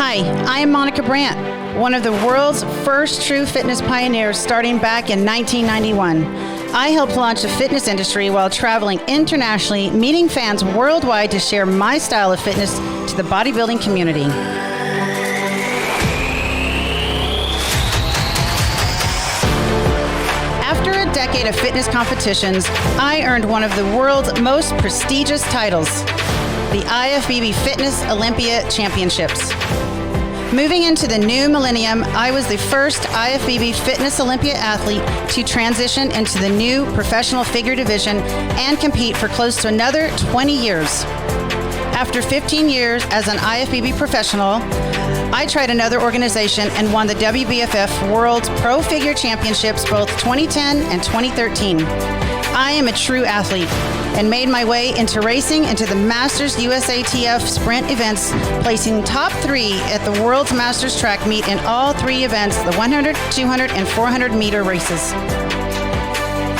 Hi, I am Monica Brant, one of the world's first true fitness pioneers starting back in 1991. I helped launch the fitness industry while traveling internationally, meeting fans worldwide to share my style of fitness to the bodybuilding community. After a decade of fitness competitions, I earned one of the world's most prestigious titles, the IFBB Fitness Olympia Championships. Moving into the new millennium, I was the first IFBB Fitness Olympia athlete to transition into the new professional figure division and compete for close to another 20 years. After 15 years as an IFBB professional, I tried another organization and won the WBFF World Pro Figure Championships both 2010 and 2013. I am a true athlete and made my way into racing into the Masters USATF sprint events, placing top 3 at the World's Masters track meet in all 3 events, the 100, 200, and 400 meter races.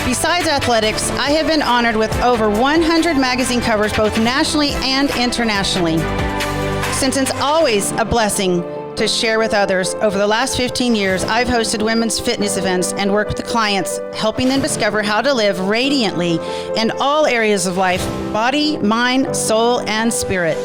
Besides athletics, I have been honored with over 100 magazine covers both nationally and internationally. Since it's always a blessing to share with others, over the last 15 years, I've hosted women's fitness events and worked with clients, helping them discover how to live radiantly in all areas of life, body, mind, soul, and spirit.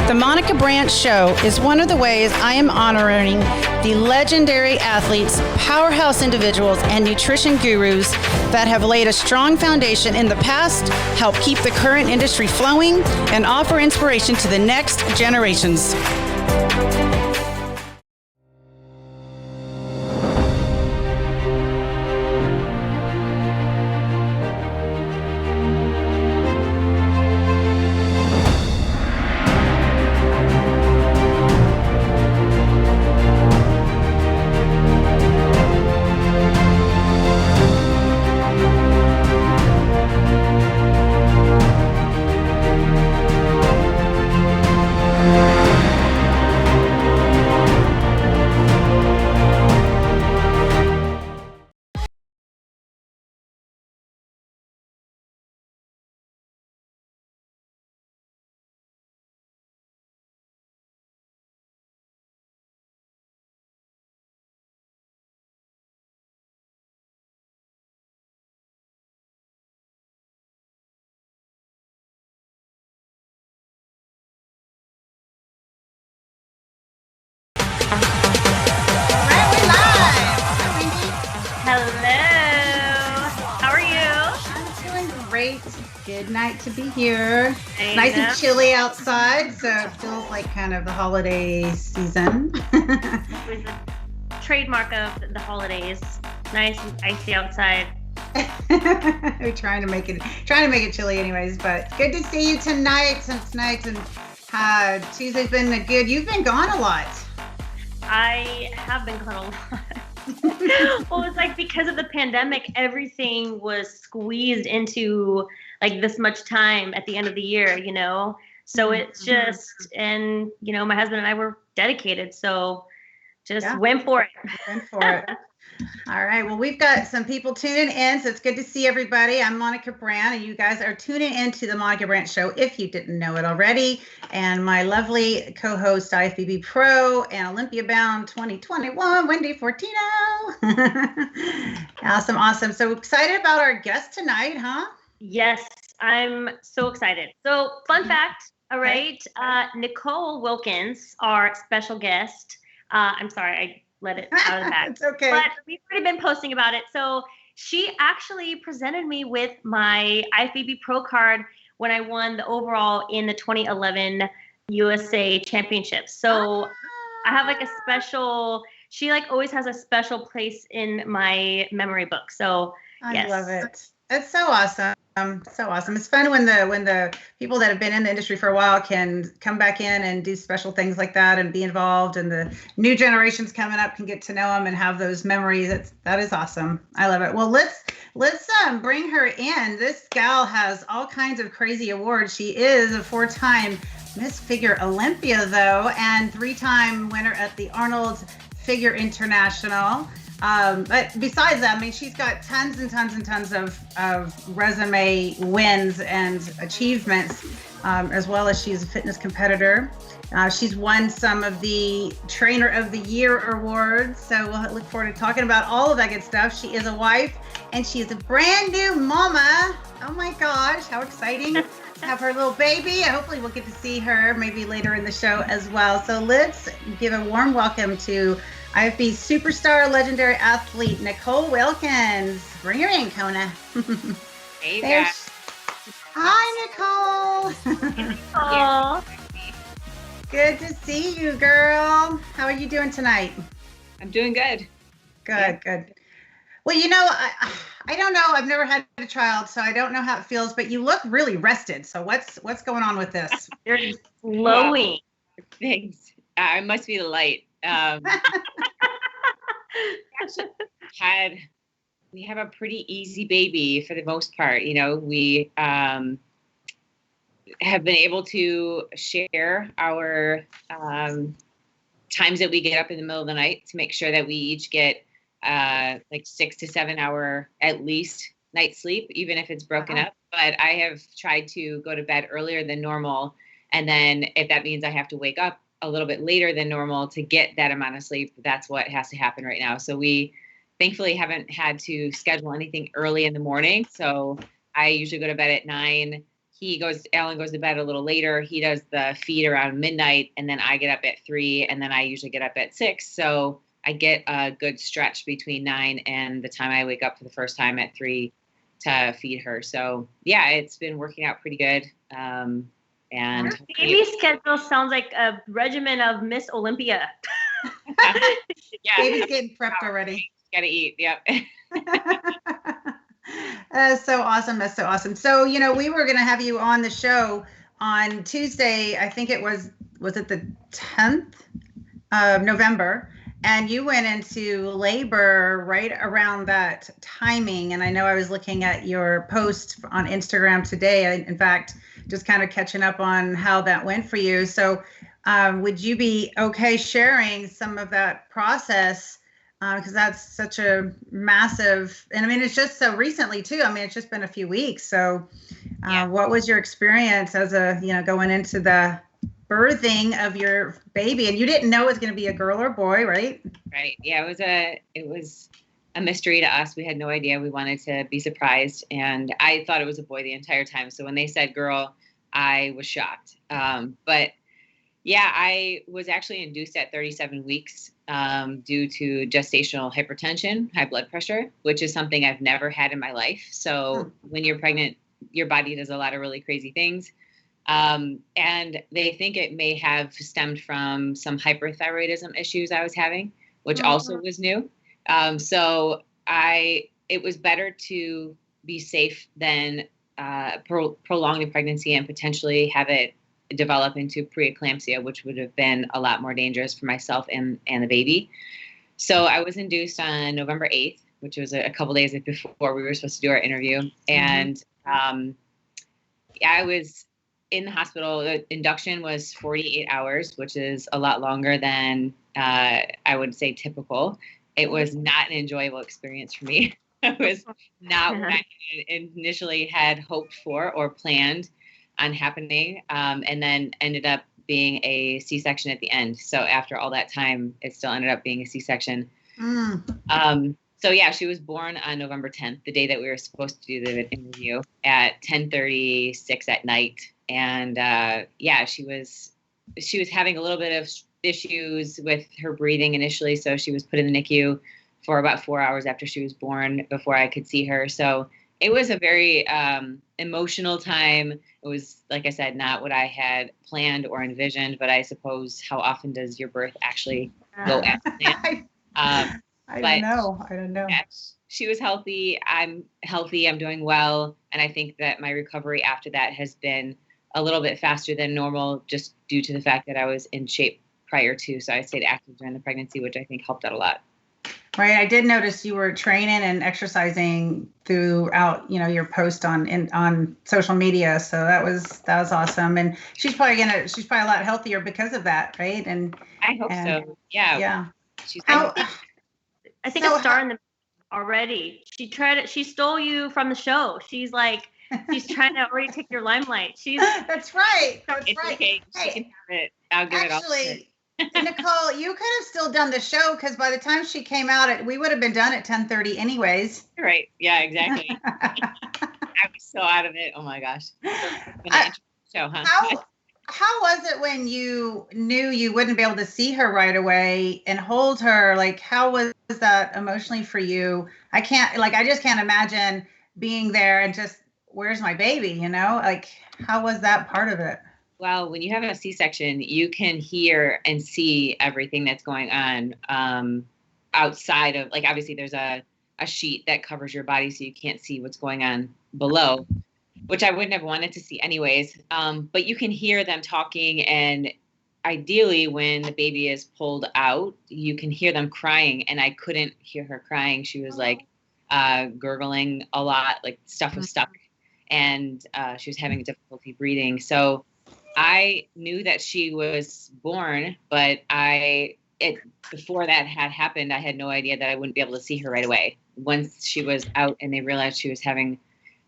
The Monica Brant Show is one of the ways I am honoring the legendary athletes, powerhouse individuals, and nutrition gurus that have laid a strong foundation in the past, help keep the current industry flowing, and offer inspiration to the next generations. Good night to be here. It's nice and chilly outside, so it feels like kind of the holiday season. It was the trademark of the holidays. Nice and icy outside. We're trying to make it chilly anyways, but good to see you tonight. And Tuesday's been good. You've been gone a lot. I have been gone a lot. Well, it's like because of the pandemic, everything was squeezed into like this much time at the end of the year, you know? So it's just, and you know, my husband and I were dedicated. So just went for it. All right. Well, we've got some people tuning in, so it's good to see everybody. I'm Monica Brant, and you guys are tuning into the Monica Brant Show, if you didn't know it already. And my lovely co-host, IFBB Pro and Olympia Bound 2021, Wendy Fortino. Awesome. So excited about our guest tonight, huh? Yes, I'm so excited. So fun fact, all right, Nicole Wilkins, our special guest. I'm sorry, I let it out of the bag. It's okay. But we've already been posting about it. So she actually presented me with my IFBB Pro card when I won the overall in the 2011 USA Championships. So I have like a special, she like always has a special place in my memory book. So I love it. That's so awesome. So awesome. It's fun when the people that have been in the industry for a while can come back in and do special things like that and be involved, and the new generations coming up can get to know them and have those memories. That is awesome. I love it. Well, let's bring her in. This gal has all kinds of crazy awards. She is a 4-time Miss Figure Olympia, though, and 3-time winner at the Arnold Figure International. But besides that, I mean, she's got tons and tons and tons of resume wins and achievements, as well as she's a fitness competitor. She's won some of the Trainer of the Year awards. So we'll look forward to talking about all of that good stuff. She is a wife and she is a brand new mama. Oh my gosh, how exciting to have her little baby. Hopefully we'll get to see her maybe later in the show as well. So let's give a warm welcome to IFB superstar, legendary athlete, Nicole Wilkins. Bring her in, Kona. Hey, guys. Hi, Nicole. Aw. Good to see you, girl. How are you doing tonight? I'm doing good. Good. Well, I don't know. I've never had a child, so I don't know how it feels, but you look really rested. So what's going on with this? You're glowing. Thanks. It must be the light. We have a pretty easy baby for the most part. We have been able to share our times that we get up in the middle of the night to make sure that we each get like 6 to 7 hour at least night sleep, even if it's broken up. But I have tried to go to bed earlier than normal, and then if that means I have to wake up a little bit later than normal to get that amount of sleep, that's what has to happen right now. So we thankfully haven't had to schedule anything early in the morning. So I usually go to bed at 9. Alan goes to bed a little later. He does the feed around midnight, and then I get up at 3, and then I usually get up at 6. So I get a good stretch between 9 and the time I wake up for the first time at 3 to feed her. So yeah, it's been working out pretty good. And Your baby schedule sounds like a regimen of Miss Olympia. yeah, Baby's getting prepped already. Gotta eat. Yep. That's so awesome. That's so awesome. So, we were going to have you on the show on Tuesday. I think was it the 10th of November? And you went into labor right around that timing. And I know I was looking at your post on Instagram today. In fact, just kind of catching up on how that went for you. So would you be okay sharing some of that process? Because that's such a massive, and I mean, it's just so recently too. I mean, it's just been a few weeks. So what was your experience as going into the birthing of your baby? And you didn't know it was going to be a girl or boy, right? Right. Yeah, it was a mystery to us. We had no idea. We wanted to be surprised, and I thought it was a boy the entire time. So when they said girl, I was shocked. But yeah, I was actually induced at 37 weeks due to gestational hypertension, high blood pressure, which is something I've never had in my life. So when you're pregnant, your body does a lot of really crazy things. And they think it may have stemmed from some hyperthyroidism issues I was having, which also was new. So it was better to be safe than prolong the pregnancy and potentially have it develop into preeclampsia, which would have been a lot more dangerous for myself and the baby. So I was induced on November 8th, which was a couple days before we were supposed to do our interview. And I was in the hospital. The induction was 48 hours, which is a lot longer than I would say typical. It was not an enjoyable experience for me. It was not what I initially had hoped for or planned on happening, and then ended up being a C-section at the end. So after all that time, it still ended up being a C-section. So yeah, she was born on November 10th, the day that we were supposed to do the interview, at 10:36 at night. And yeah, she was having a little bit of issues with her breathing initially. So she was put in the NICU for about 4 hours after she was born before I could see her. So it was a very emotional time. It was, like I said, not what I had planned or envisioned, but I suppose how often does your birth actually go as planned? I don't know. she was healthy. I'm healthy. I'm doing well. And I think that my recovery after that has been a little bit faster than normal, just due to the fact that I was in shape prior to. So I stayed active during the pregnancy, which I think helped out a lot. Right. I did notice you were training and exercising throughout, your post on social media. So that was awesome. And she's probably a lot healthier because of that, right? And I hope so. Yeah. Yeah. She's I think a star in the already. She stole you from the show. She's trying to already take your limelight. That's right. It's right. Okay. She can have it. I'll give it all. Actually, Nicole, you could have still done the show, because by the time she came out, we would have been done at 10:30 anyways. Right. Yeah, exactly. I was so out of it. Oh my gosh. Show, huh? How was it when you knew you wouldn't be able to see her right away and hold her? Like, how was that emotionally for you? I just can't imagine being there and just, where's my baby? Like, how was that part of it? Well, when you have a C-section, you can hear and see everything that's going on outside of, like, obviously there's a sheet that covers your body, so you can't see what's going on below, which I wouldn't have wanted to see anyways. But you can hear them talking, and ideally when the baby is pulled out, you can hear them crying, and I couldn't hear her crying. She was gurgling a lot, like stuff was stuck, and she was having difficulty breathing. So I knew that she was born, but before that had happened, I had no idea that I wouldn't be able to see her right away. Once she was out and they realized she was having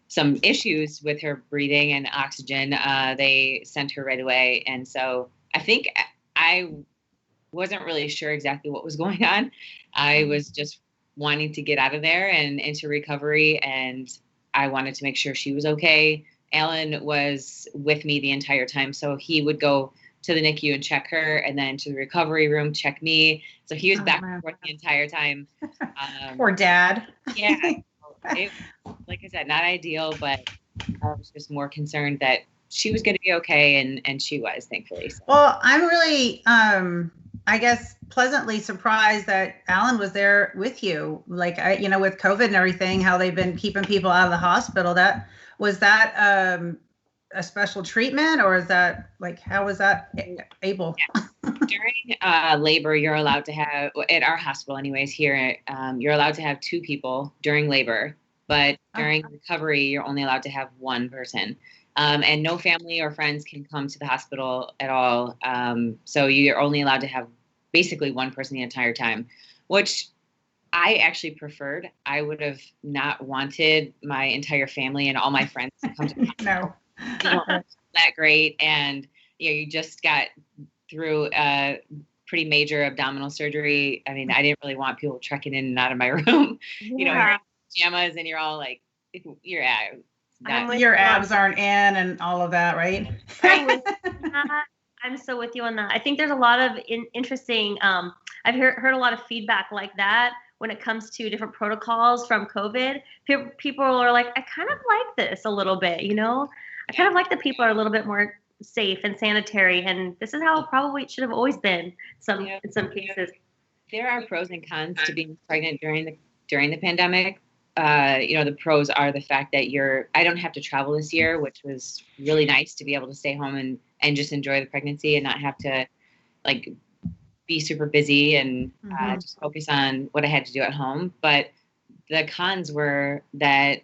some issues with her breathing and oxygen, they sent her right away. And so I think I wasn't really sure exactly what was going on. I was just wanting to get out of there and into recovery, and I wanted to make sure she was okay. Alan was with me the entire time, so he would go to the NICU and check her, and then to the recovery room, check me. So he was back and forth the entire time. Poor Dad. Yeah. It, like I said, not ideal, but I was just more concerned that she was going to be okay, and she was, thankfully. So. Well, I'm really, I guess, pleasantly surprised that Alan was there with you. Like, with COVID and everything, how they've been keeping people out of the hospital. Was that a special treatment, or is that how was that able? Yeah. During labor, you're allowed to have, at our hospital anyways here, you're allowed to have 2 people during labor, but during recovery, you're only allowed to have 1 person. And no family or friends can come to the hospital at all. So you're only allowed to have basically 1 person the entire time, which I actually preferred. I would have not wanted my entire family and all my friends to come to the hospital. No. That great. And you just got through a pretty major abdominal surgery. I mean, I didn't really want people trekking in and out of my room. Yeah. You're in pajamas and you're all like, your abs aren't in and all of that, right? I'm so with you on that. I think there's a lot of interesting, I've heard a lot of feedback like that when it comes to different protocols from COVID. People are like, I kind of like this a little bit, I kind of like that people are a little bit more safe and sanitary, and this is how probably it should have always been in some cases. There are pros and cons to being pregnant during the pandemic. The pros are the fact that I don't have to travel this year, which was really nice to be able to stay home and just enjoy the pregnancy and not have to be super busy and just focus on what I had to do at home. But the cons were that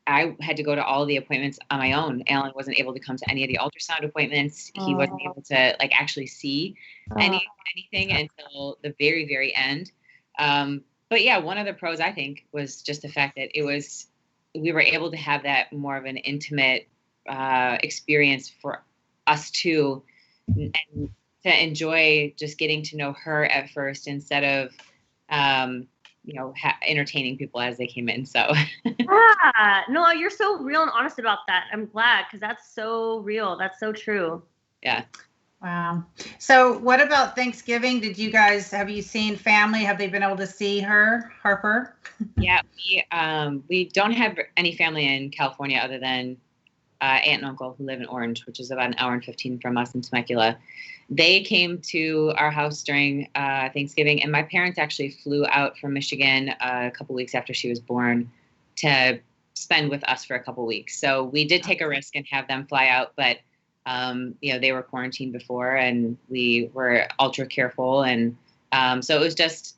I had to go to all the appointments on my own. Alan wasn't able to come to any of the ultrasound appointments. He wasn't able to actually see anything until the very, very end. But yeah, one of the pros I think was just the fact that we were able to have that more of an intimate experience for us two, and to enjoy just getting to know her at first instead of entertaining people as they came in. So yeah, no, you're so real and honest about that. I'm glad, because that's so real. That's so true. Yeah. Wow. So what about Thanksgiving? Have you seen family? Have they been able to see her, Harper? Yeah, we don't have any family in California other than aunt and uncle who live in Orange, which is about an hour and 15 from us in Temecula. They came to our house during Thanksgiving, and my parents actually flew out from Michigan a couple weeks after she was born to spend with us for a couple weeks. So we did take a risk and have them fly out, but they were quarantined before, and we were ultra careful. And so it was just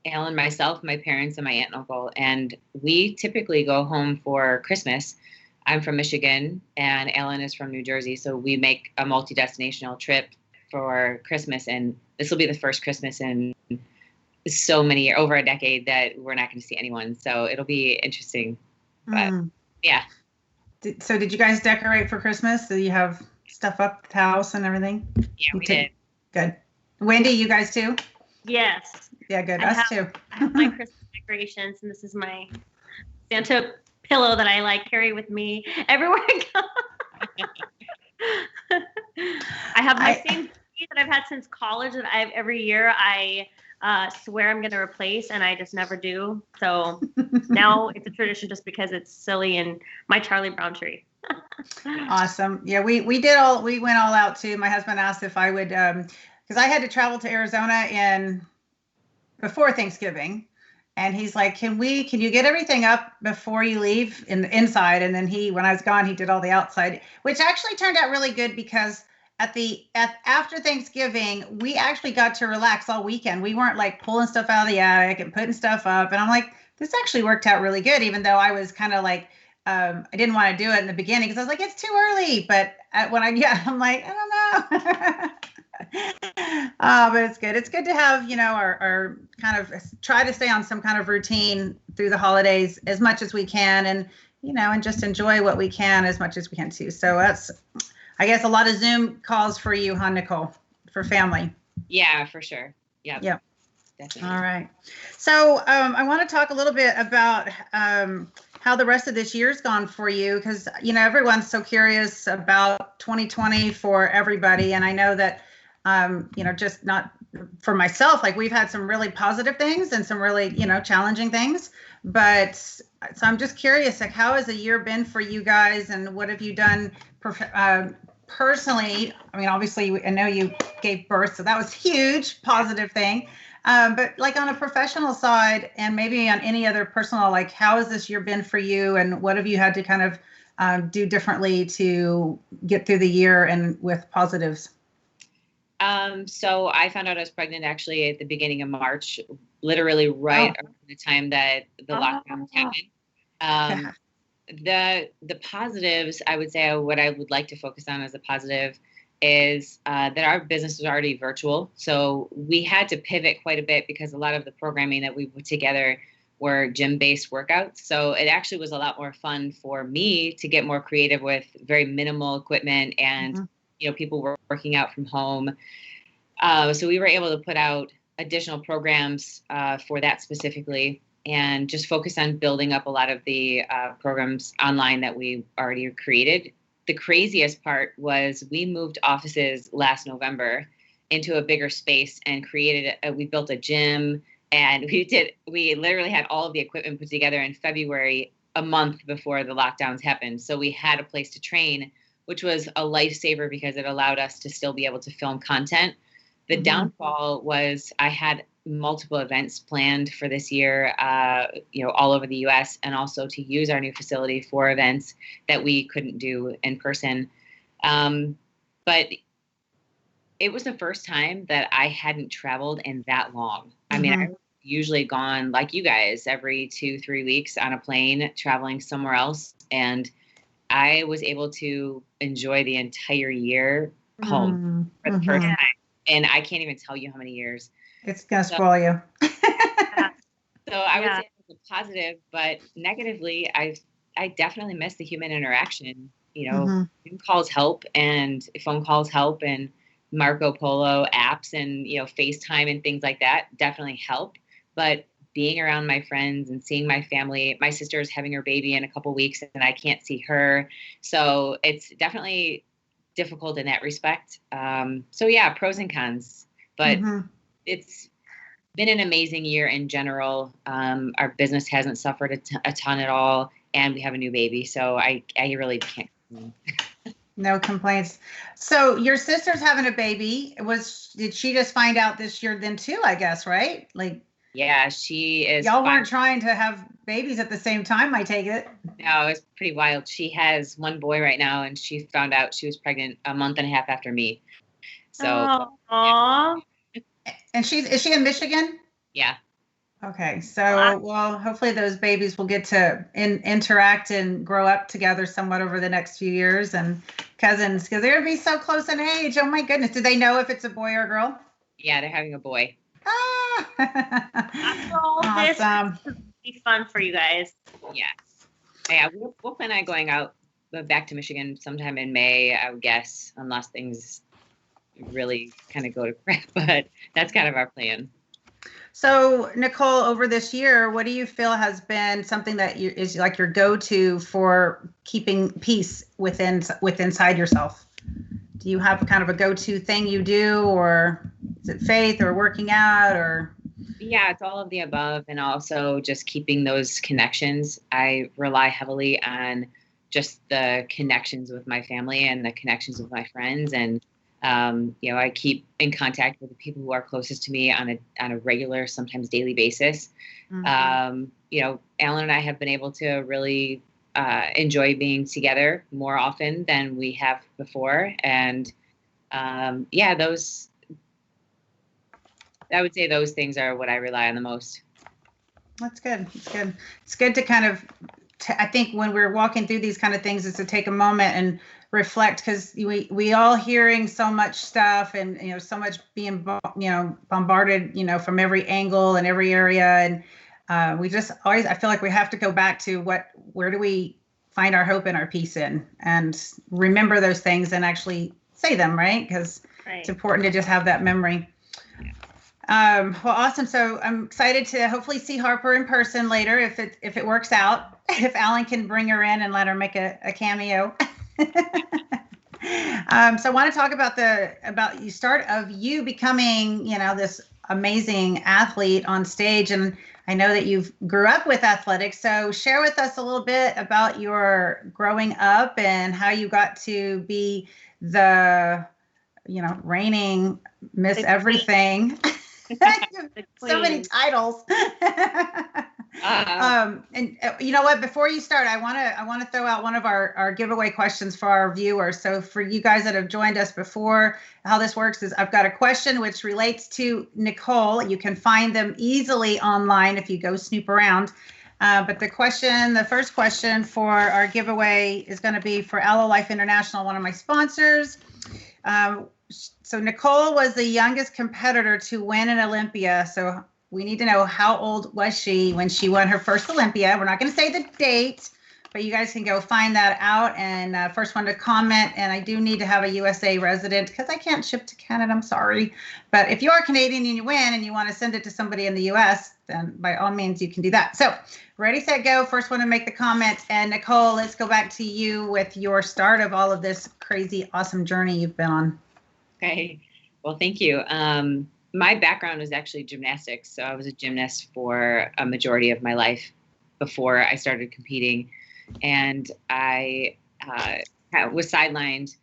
Alan, myself, my parents, and my aunt and uncle. And we typically go home for Christmas. I'm from Michigan, and Alan is from New Jersey. So we make a multi-destinational trip for Christmas. And this will be the first Christmas in so many, over a decade, that we're not going to see anyone. So it'll be interesting. But yeah. So did you guys decorate for Christmas? Do you have stuff up at the house and everything? Yeah, we did. Good. Wendy, you guys too? Yes. Yeah, good. Us too. I have my Christmas decorations, and this is my Santa pillow that I carry with me everywhere I go. I have my same tree that I've had since college that every year I swear I'm going to replace, and I just never do. So now it's a tradition just because it's silly, and my Charlie Brown tree. Awesome. Yeah, we went all out too. My husband asked if I would, because I had to travel to Arizona before Thanksgiving. And he's like, can you get everything up before you leave inside? And then when I was gone, he did all the outside, which actually turned out really good, because after Thanksgiving, we actually got to relax all weekend. We weren't pulling stuff out of the attic and putting stuff up. And I'm like, this actually worked out really good, even though I was kind of I didn't want to do it in the beginning, because I was like, it's too early. But I'm like, I don't know. But it's good. It's good to have, our kind of try to stay on some kind of routine through the holidays as much as we can, and, and just enjoy what we can as much as we can too. So that's, I guess, a lot of Zoom calls for you, huh, Nicole, for family? Yeah, for sure. Yeah. Yeah. Definitely. All right. So I want to talk a little bit about how the rest of this year's gone for you, because, everyone's so curious about 2020 for everybody. And I know that, just not for myself, we've had some really positive things and some really, challenging things. But so I'm just curious, how has the year been for you guys, and what have you done personally? I mean, obviously, I know you gave birth, so that was a huge positive thing. But on a professional side, and maybe on any other personal, how has this year been for you, and what have you had to kind of do differently to get through the year and with positives? So I found out I was pregnant actually at the beginning of March, literally right around the time that the lockdown happened. The positives, I would say, what I would like to focus on as a positive is that our business was already virtual. So we had to pivot quite a bit, because a lot of the programming that we put together were gym-based workouts. So it actually was a lot more fun for me to get more creative with very minimal equipment, and people were working out from home. So we were able to put out additional programs for that specifically, and just focus on building up a lot of the programs online that we already created. The craziest part was we moved offices last November into a bigger space and we built a gym, and we literally had all of the equipment put together in February, a month before the lockdowns happened. So we had a place to train, which was a lifesaver, because it allowed us to still be able to film content. The downfall was I had multiple events planned for this year, all over the US, and also to use our new facility for events that we couldn't do in person. But it was the first time that I hadn't traveled in that long. I mean, I've usually gone, like you guys, every 2-3 weeks on a plane traveling somewhere else. And I was able to enjoy the entire year home for the first time. And I can't even tell you how many years. It's going to spoil you. So I would say it was a positive, but negatively, I definitely miss the human interaction. Zoom calls help, and phone calls help, and Marco Polo apps, and, FaceTime and things like that definitely help. But being around my friends and seeing my family, my sister is having her baby in a couple weeks, and I can't see her. So it's definitely difficult in that respect. So yeah, pros and cons, but it's been an amazing year in general. Our business hasn't suffered a ton at all, and we have a new baby. So I really can't No complaints. So your sister's having a baby. Did she just find out this year then too, I guess, right? Like, yeah, she is. Y'all weren't trying to have babies at the same time, I take it. No, it's pretty wild. She has one boy right now, and she found out she was pregnant a month and a half after me. So, Aww. Yeah. And is she in Michigan? Yeah. Okay, so well, hopefully those babies will get to interact and grow up together somewhat over the next few years, and cousins, because they're gonna be so close in age. Oh my goodness, do they know if it's a boy or a girl? Yeah, they're having a boy. After all Awesome. this will be fun for you guys. Yes. Yeah, we'll plan on going out back to Michigan sometime in May, I would guess, unless things really kind of go to crap. But that's kind of our plan. So, Nicole, over this year, what do you feel has been something that is like your go-to for keeping peace inside yourself? Do you have kind of a go-to thing you do, or is it faith or working out, or? Yeah, it's all of the above, and also just keeping those connections. I rely heavily on just the connections with my family and the connections with my friends, and I keep in contact with the people who are closest to me on a regular, sometimes daily basis. Mm-hmm. Alan and I have been able to really enjoy being together more often than we have before. And I would say those things are what I rely on the most. That's good. It's good. It's good to kind of, I think when we're walking through these kind of things is to take a moment and reflect, because we all hearing so much stuff, and so much being bombarded from every angle and every area, and we just always, I feel like we have to go back to where do we find our hope and our peace in, and remember those things and actually say them, right? Because it's important to just have that memory. Well, awesome. So I'm excited to hopefully see Harper in person later if it works out. If Alan can bring her in and let her make a cameo. So I want to talk about the start of you becoming, this amazing athlete on stage. And I know that you've grew up with athletics. So share with us a little bit about your growing up and how you got to be the, reigning Miss Everything. So many titles. And you know what? Before you start, I want to throw out one of our giveaway questions for our viewers. So for you guys that have joined us before, how this works is I've got a question which relates to Nicole. You can find them easily online if you go snoop around. But the first question for our giveaway is going to be for Aloe Life International, one of my sponsors. So Nicole was the youngest competitor to win an Olympia. So we need to know, how old was she when she won her first Olympia? We're not going to say the date, but you guys can go find that out. And first one to comment, and I do need to have a USA resident because I can't ship to Canada. I'm sorry. But if you are Canadian and you win and you want to send it to somebody in the US, then by all means you can do that. So ready, set, go. First one to make the comment. And Nicole, let's go back to you with your start of all of this crazy, awesome journey you've been on. Okay. Well, thank you. My background was actually gymnastics. So I was a gymnast for a majority of my life before I started competing. And I was sidelined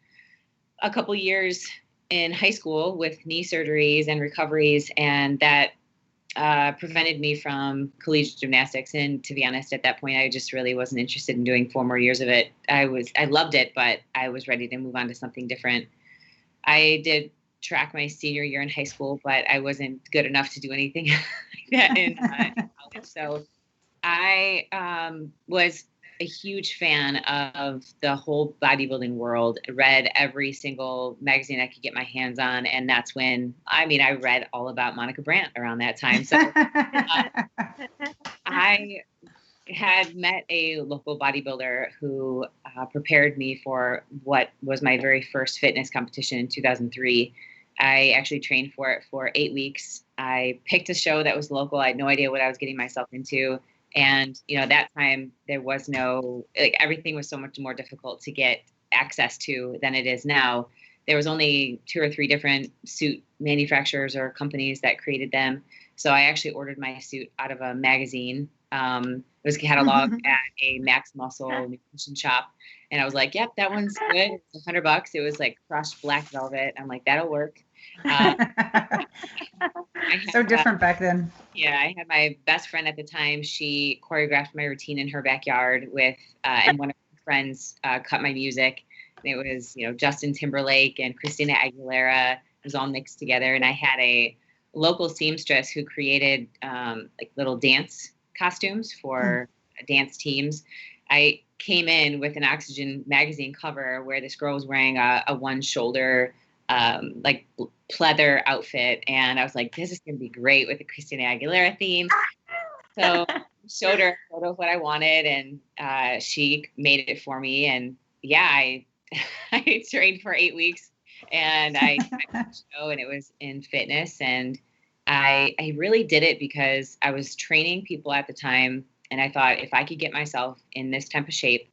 a couple years in high school with knee surgeries and recoveries. And that prevented me from collegiate gymnastics. And to be honest, at that point, I just really wasn't interested in doing 4 more years of it. I loved it, but I was ready to move on to something different. I did track my senior year in high school, but I wasn't good enough to do anything like that in college. So I was a huge fan of the whole bodybuilding world. I read every single magazine I could get my hands on. And that's when, I read all about Monica Brant around that time. So I had met a local bodybuilder who prepared me for what was my very first fitness competition in 2003. I actually trained for it for 8 weeks. I picked a show that was local. I had no idea what I was getting myself into. And, that time there was everything was so much more difficult to get access to than it is now. There was only 2 or 3 different suit manufacturers or companies that created them. So I actually ordered my suit out of a magazine It was cataloged at a Max Muscle nutrition shop. And I was like, yep, that one's good. It's $100. It was like crushed black velvet. I'm like, that'll work. So different back then. Yeah, I had my best friend at the time. She choreographed my routine in her backyard with, and one of her friends cut my music. And it was, Justin Timberlake and Christina Aguilera. It was all mixed together. And I had a local seamstress who created like little dance costumes for dance teams. I came in with an Oxygen magazine cover where this girl was wearing a one shoulder like pleather outfit, and I was like, this is gonna be great with the Christina Aguilera theme. So showed her a photo of what I wanted, and she made it for me. And yeah, I trained for 8 weeks, and I did the show, and it was in fitness, and I really did it because I was training people at the time, and I thought if I could get myself in this type of shape,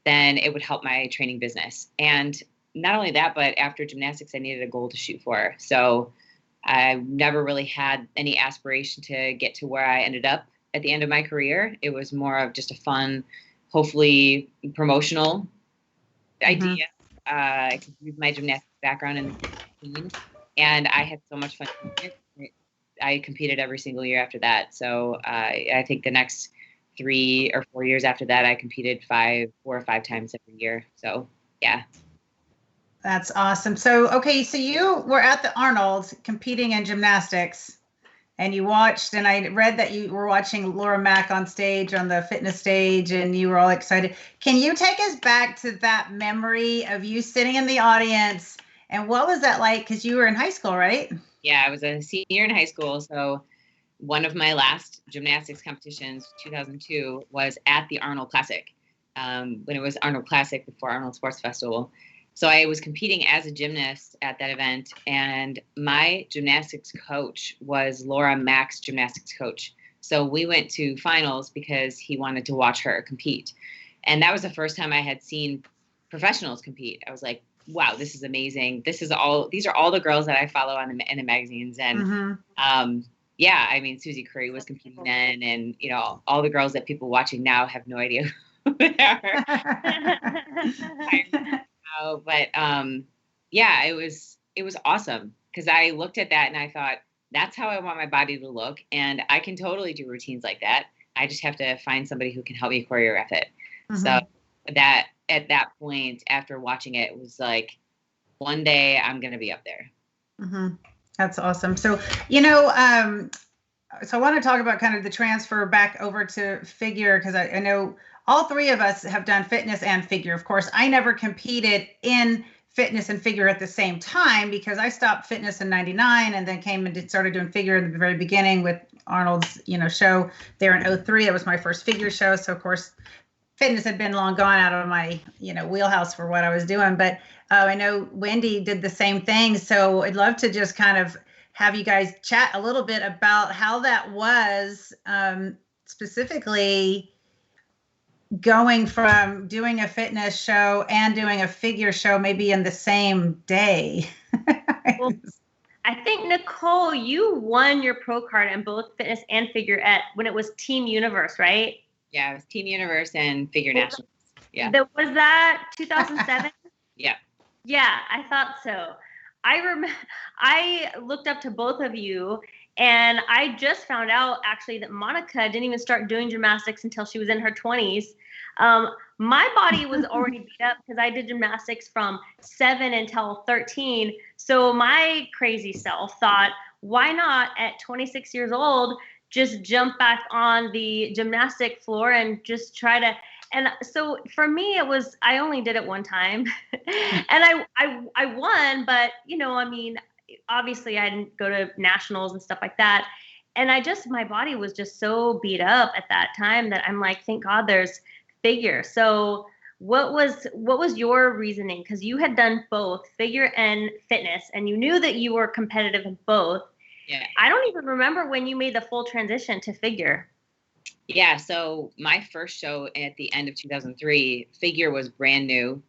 then it would help my training business. And not only that, but after gymnastics, I needed a goal to shoot for. So I never really had any aspiration to get to where I ended up at the end of my career. It was more of just a fun, hopefully promotional idea. I could use my gymnastics background in the team, and I had so much fun. I competed every single year after that. So I think the next 3 or 4 years after that, I competed 4 or 5 times every year. So yeah. That's awesome. So, okay, so you were at the Arnold competing in gymnastics, and you watched, and I read that you were watching Laura Mack on stage, on the fitness stage, and you were all excited. Can you take us back to that memory of you sitting in the audience, and what was that like? Because you were in high school, right? Yeah, I was a senior in high school. So one of my last gymnastics competitions, 2002, was at the Arnold Classic, when it was Arnold Classic before Arnold Sports Festival. So I was competing as a gymnast at that event, and my gymnastics coach was Laura Mack's gymnastics coach. So we went to finals because he wanted to watch her compete. And that was the first time I had seen professionals compete. I was like, wow, this is amazing. These are all the girls that I follow in the magazines. And yeah, I mean, Susie Curry was competing then, and all the girls that people watching now have no idea who they are. But yeah, it was awesome because I looked at that and I thought, that's how I want my body to look, and I can totally do routines like that. I just have to find somebody who can help me choreograph it. So that at that point, after watching it, was like, one day I'm going to be up there. That's awesome. So, so I want to talk about kind of the transfer back over to figure, because I know all three of us have done fitness and figure. Of course, I never competed in fitness and figure at the same time because I stopped fitness in '99 and then came and started doing figure in the very beginning with Arnold's, show there in '03. It was my first figure show. So of course, fitness had been long gone out of my, wheelhouse for what I was doing. But I know Wendy did the same thing. So I'd love to just kind of have you guys chat a little bit about how that was, specifically going from doing a fitness show and doing a figure show maybe in the same day. Well, I think, Nicole, you won your pro card in both fitness and figure when it was Team Universe, right? Yeah, it was Team Universe and Figure Nationals. Yeah. Was that 2007? Yeah. Yeah, I thought so. I looked up to both of you, and I just found out actually that Monica didn't even start doing gymnastics until she was in her 20s. My body was already beat up because I did gymnastics from 7 until 13. So my crazy self thought, why not at 26 years old, just jump back on the gymnastic floor and just try to. And so for me, I only did it one time and I won, but obviously I didn't go to nationals and stuff like that. And my body was just so beat up at that time that I'm like, thank God there's figure. So what was your reasoning? Because you had done both figure and fitness, and you knew that you were competitive in both. Yeah. I don't even remember when you made the full transition to figure. Yeah. So my first show at the end of 2003, figure was brand new.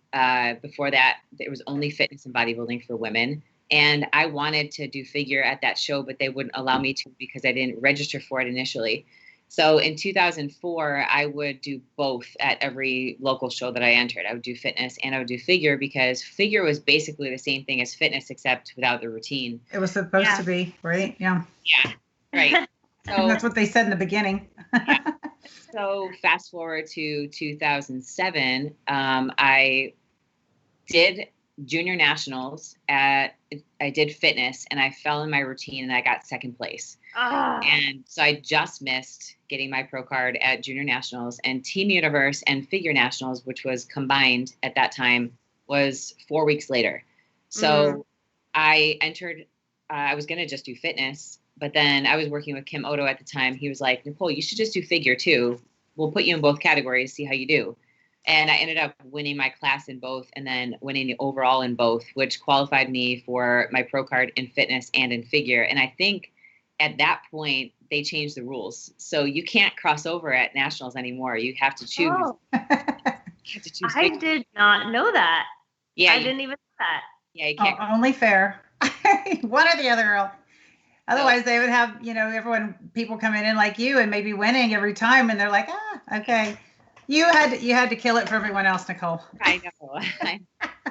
Before that, there was only fitness and bodybuilding for women. And I wanted to do figure at that show, but they wouldn't allow me to because I didn't register for it initially. So in 2004, I would do both at every local show that I entered. I would do fitness and I would do figure, because figure was basically the same thing as fitness, except without the routine. It was supposed to be, right? Yeah. Yeah, right. And that's what they said in the beginning. Yeah. So fast forward to 2007, I did junior nationals I did fitness, and I fell in my routine and I got second place. And so I just missed getting my pro card at junior nationals, and Team Universe and figure nationals, which was combined at that time, was 4 weeks later. So I entered, I was going to just do fitness, but then I was working with Kim Odo at the time. He was like, Nicole, you should just do figure too. We'll put you in both categories, see how you do. And I ended up winning my class in both, and then winning the overall in both, which qualified me for my pro card in fitness and in figure. And I think at that point, they changed the rules. So you can't cross over at nationals anymore. You have to choose. Oh. You have to choose I did not know that. Yeah, I didn't even know that. Yeah, you can't. Only fair. One or the other, girl. Otherwise, they would have, people coming in like you and maybe winning every time, and they're like, okay. You had to kill it for everyone else, Nicole. I know.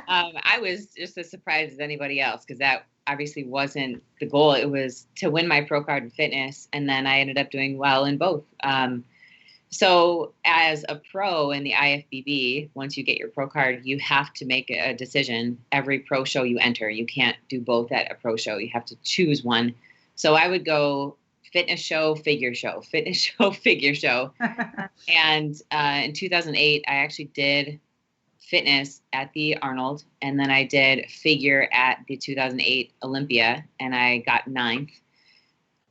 I was just as surprised as anybody else, because that obviously wasn't the goal. It was to win my pro card in fitness, and then I ended up doing well in both. So as a pro in the IFBB, once you get your pro card, you have to make a decision every pro show you enter. You can't do both at a pro show. You have to choose one. So I would go fitness show, figure show, fitness show, figure show. And in 2008, I actually did fitness at the Arnold, and then I did figure at the 2008 Olympia, and I got 9th.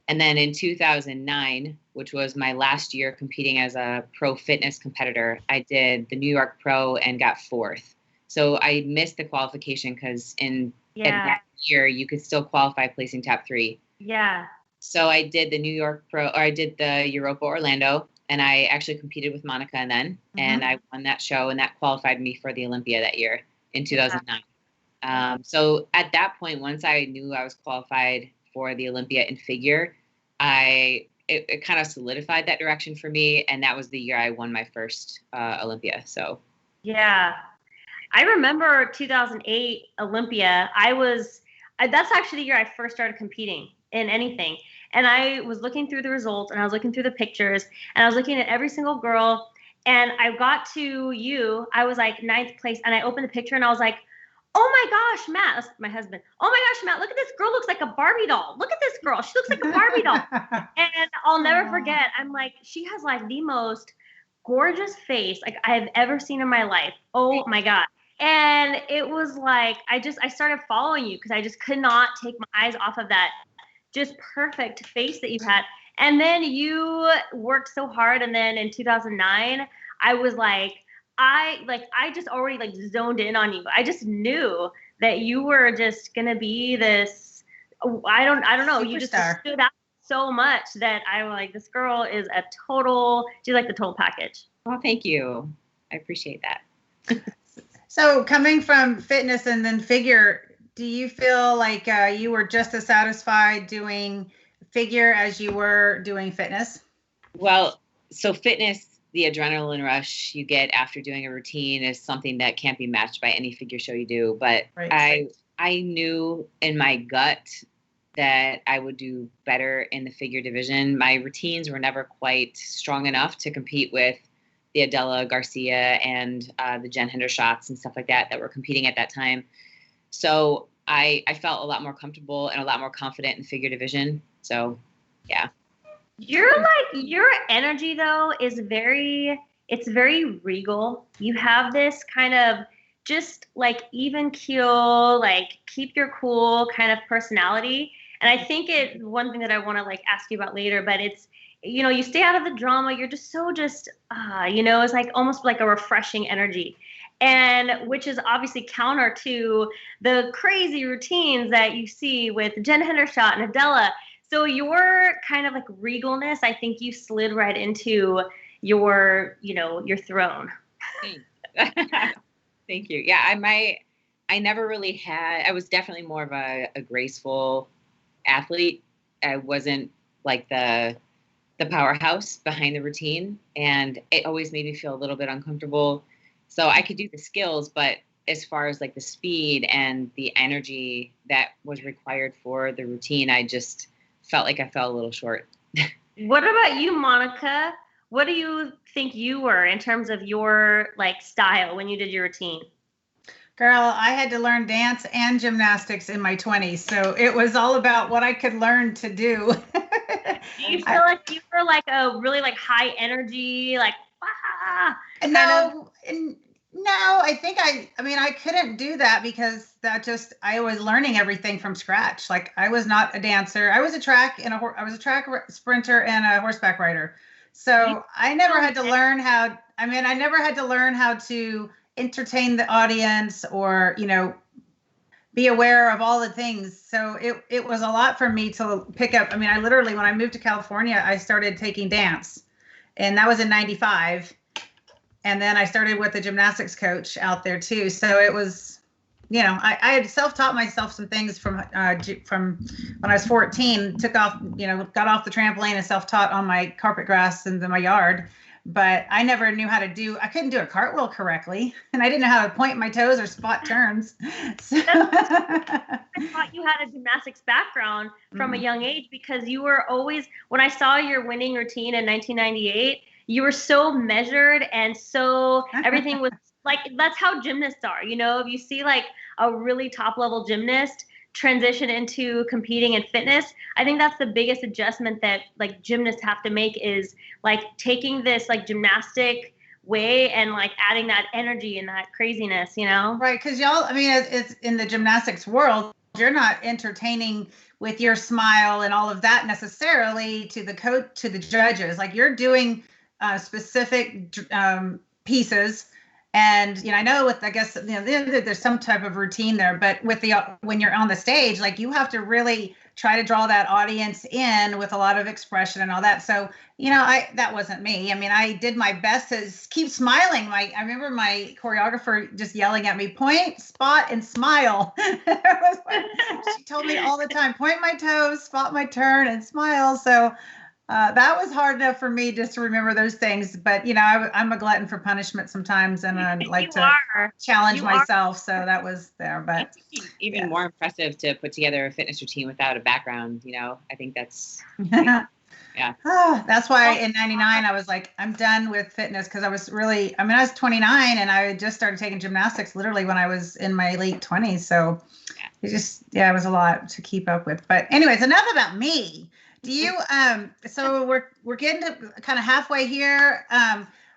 And then in 2009, which was my last year competing as a pro fitness competitor, I did the New York Pro and got 4th. So I missed the qualification, because in that year, you could still qualify placing top 3. Yeah. So I did the New York Pro, or I did the Europa Orlando, and I actually competed with Monica and I won that show, and that qualified me for the Olympia that year in 2009. So at that point, once I knew I was qualified for the Olympia in figure, it kind of solidified that direction for me, and that was the year I won my first Olympia. So yeah, I remember 2008 Olympia. That's actually the year I first started competing in anything. And I was looking through the results, and I was looking through the pictures, and I was looking at every single girl, and I got to you. I was like 9th place, and I opened the picture, and I was like, oh my gosh, Matt, that's my husband. Oh my gosh, Matt, look at this girl, looks like a Barbie doll. Look at this girl. She looks like a Barbie doll. And I'll never forget. I'm like, she has like the most gorgeous face like I've ever seen in my life. Oh my God. And it was like, I started following you, because I just could not take my eyes off of that just perfect face that you had. And then you worked so hard. And then in 2009, I was like, I just already like zoned in on you. I just knew that you were just going to be this, I don't know. Superstar. You just stood out so much that I was like, this girl is she's like the total package. Oh, thank you. I appreciate that. So coming from fitness and then figure, do you feel like you were just as satisfied doing figure as you were doing fitness? Well, so fitness, the adrenaline rush you get after doing a routine is something that can't be matched by any figure show you do. But right. I knew in my gut that I would do better in the figure division. My routines were never quite strong enough to compete with the Adela Garcia and the Jen Hendershots and stuff like that were competing at that time. So I felt a lot more comfortable and a lot more confident in the figure division. So, yeah. Your energy though is it's very regal. You have this kind of just like even keel, like keep your cool kind of personality. And I think one thing that I want to like ask you about later, but it's, you stay out of the drama. You're just so it's like almost like a refreshing energy. And which is obviously counter to the crazy routines that you see with Jen Hendershot and Adela. So your kind of like regalness, I think you slid right into your throne. Thank you. Yeah, I never really I was definitely more of a graceful athlete. I wasn't like the the powerhouse behind the routine, and it always made me feel a little bit uncomfortable. So I could do the skills, but as far as like the speed and the energy that was required for the routine, I just felt like I fell a little short. What about you, Monica? What do you think you were in terms of your like style when you did your routine? Girl, I had to learn dance and gymnastics in my 20s, so it was all about what I could learn to do. Do you feel like you were like a really like high energy, like No, I think I couldn't do that because I was learning everything from scratch. Like I was not a dancer. I was a track sprinter and a horseback rider. So I never had to learn how to entertain the audience or, be aware of all the things. So it was a lot for me to pick up. I mean, I literally, when I moved to California, I started taking dance, and that was in 95. And then I started with a gymnastics coach out there too. So it was, I had self-taught myself some things from when I was 14, got off the trampoline and self-taught on my carpet grass in my yard. But I never knew how to I couldn't do a cartwheel correctly. And I didn't know how to point my toes or spot turns. So. I thought you had a gymnastics background from a young age, because you were always, when I saw your winning routine in 1998, you were so measured, and so everything was like, that's how gymnasts are. If you see like a really top level gymnast transition into competing in fitness, I think that's the biggest adjustment that like gymnasts have to make, is like taking this like gymnastic way and like adding that energy and that craziness, Right. Because y'all, I mean, it's in the gymnastics world, you're not entertaining with your smile and all of that necessarily to the coach, to the judges. Like you're doing specific pieces. And, I know I guess, there's some type of routine there, but when you're on the stage, like you have to really try to draw that audience in with a lot of expression and all that. So, that wasn't me. I mean, I did my best to keep smiling. I remember my choreographer just yelling at me, point, spot, and smile. She told me all the time, point my toes, spot my turn, and smile. So that was hard enough for me just to remember those things. But, I'm a glutton for punishment sometimes, and I like to challenge myself. So that was there. But it's even more impressive to put together a fitness routine without a background. I think that's, yeah. That's why in 99, I was like, I'm done with fitness, because I was 29 and I just started taking gymnastics literally when I was in my late 20s. So it was a lot to keep up with. But anyways, enough about me. Do you, so we're getting to kind of halfway here.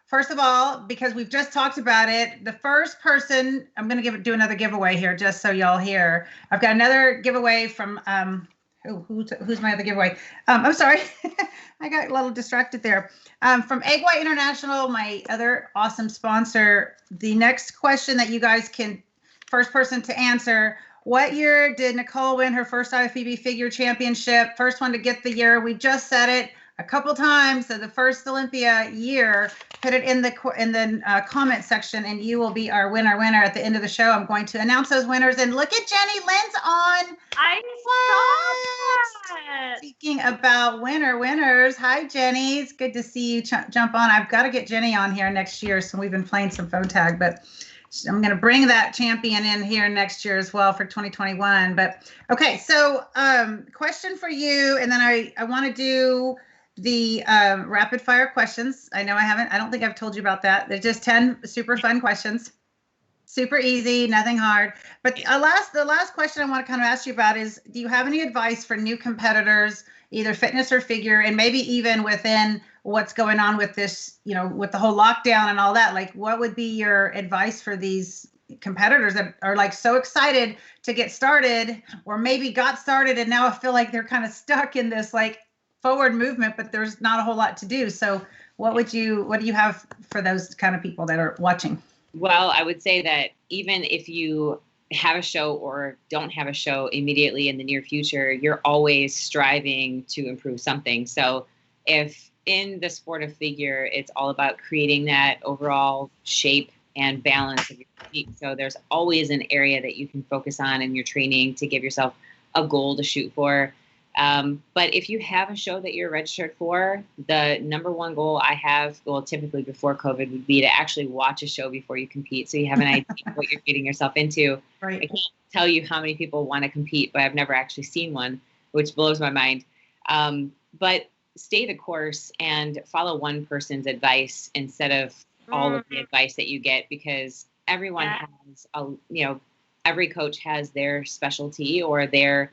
First of all, because we've just talked about it, the first person, I'm going to do another giveaway here, just so y'all hear. I've got another giveaway from, who's my other giveaway? I'm sorry. I got a little distracted there. From Egg White International, my other awesome sponsor. The next question that you guys first person to answer: what year did Nicole win her first IFBB figure championship? First one to get the year. We just said it a couple times. So the first Olympia year, put it in the comment section, and you will be our winner at the end of the show. I'm going to announce those winners. And look at Jenny Lynn's on. I saw that. Speaking about winners. Hi, Jenny. It's good to see you jump on. I've got to get Jenny on here next year. So we've been playing some phone tag, but I'm going to bring that champion in here next year as well for 2021. But okay, so question for you, and then I want to do the rapid fire questions. I don't think I've told you about that. They're just 10 super fun questions, super easy, nothing hard. But the last question I want to kind of ask you about is, do you have any advice for new competitors, either fitness or figure, and maybe even within what's going on with this, with the whole lockdown and all that? Like, what would be your advice for these competitors that are like so excited to get started, or maybe got started and now feel like they're kind of stuck in this like forward movement, but there's not a whole lot to do? So what do you have for those kind of people that are watching? Well, I would say that even if you have a show or don't have a show immediately in the near future, you're always striving to improve something. So if in the sport of figure, it's all about creating that overall shape and balance of your physique. So there's always an area that you can focus on in your training to give yourself a goal to shoot for. But if you have a show that you're registered for, the number one goal I have, well, typically before COVID, would be to actually watch a show before you compete, so you have an idea of what you're getting yourself into. Right. I can't tell you how many people want to compete, but I've never actually seen one, which blows my mind. But stay the course and follow one person's advice instead of all of the advice that you get, because everyone has, every coach has their specialty or their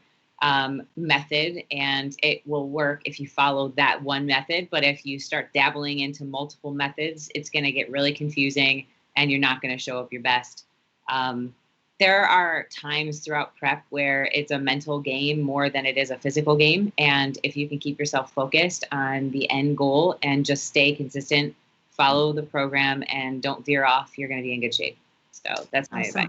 method, and it will work if you follow that one method. But if you start dabbling into multiple methods, it's going to get really confusing and you're not going to show up your best. There are times throughout prep where it's a mental game more than it is a physical game. And if you can keep yourself focused on the end goal and just stay consistent, follow the program and don't veer off, you're going to be in good shape. So that's my advice.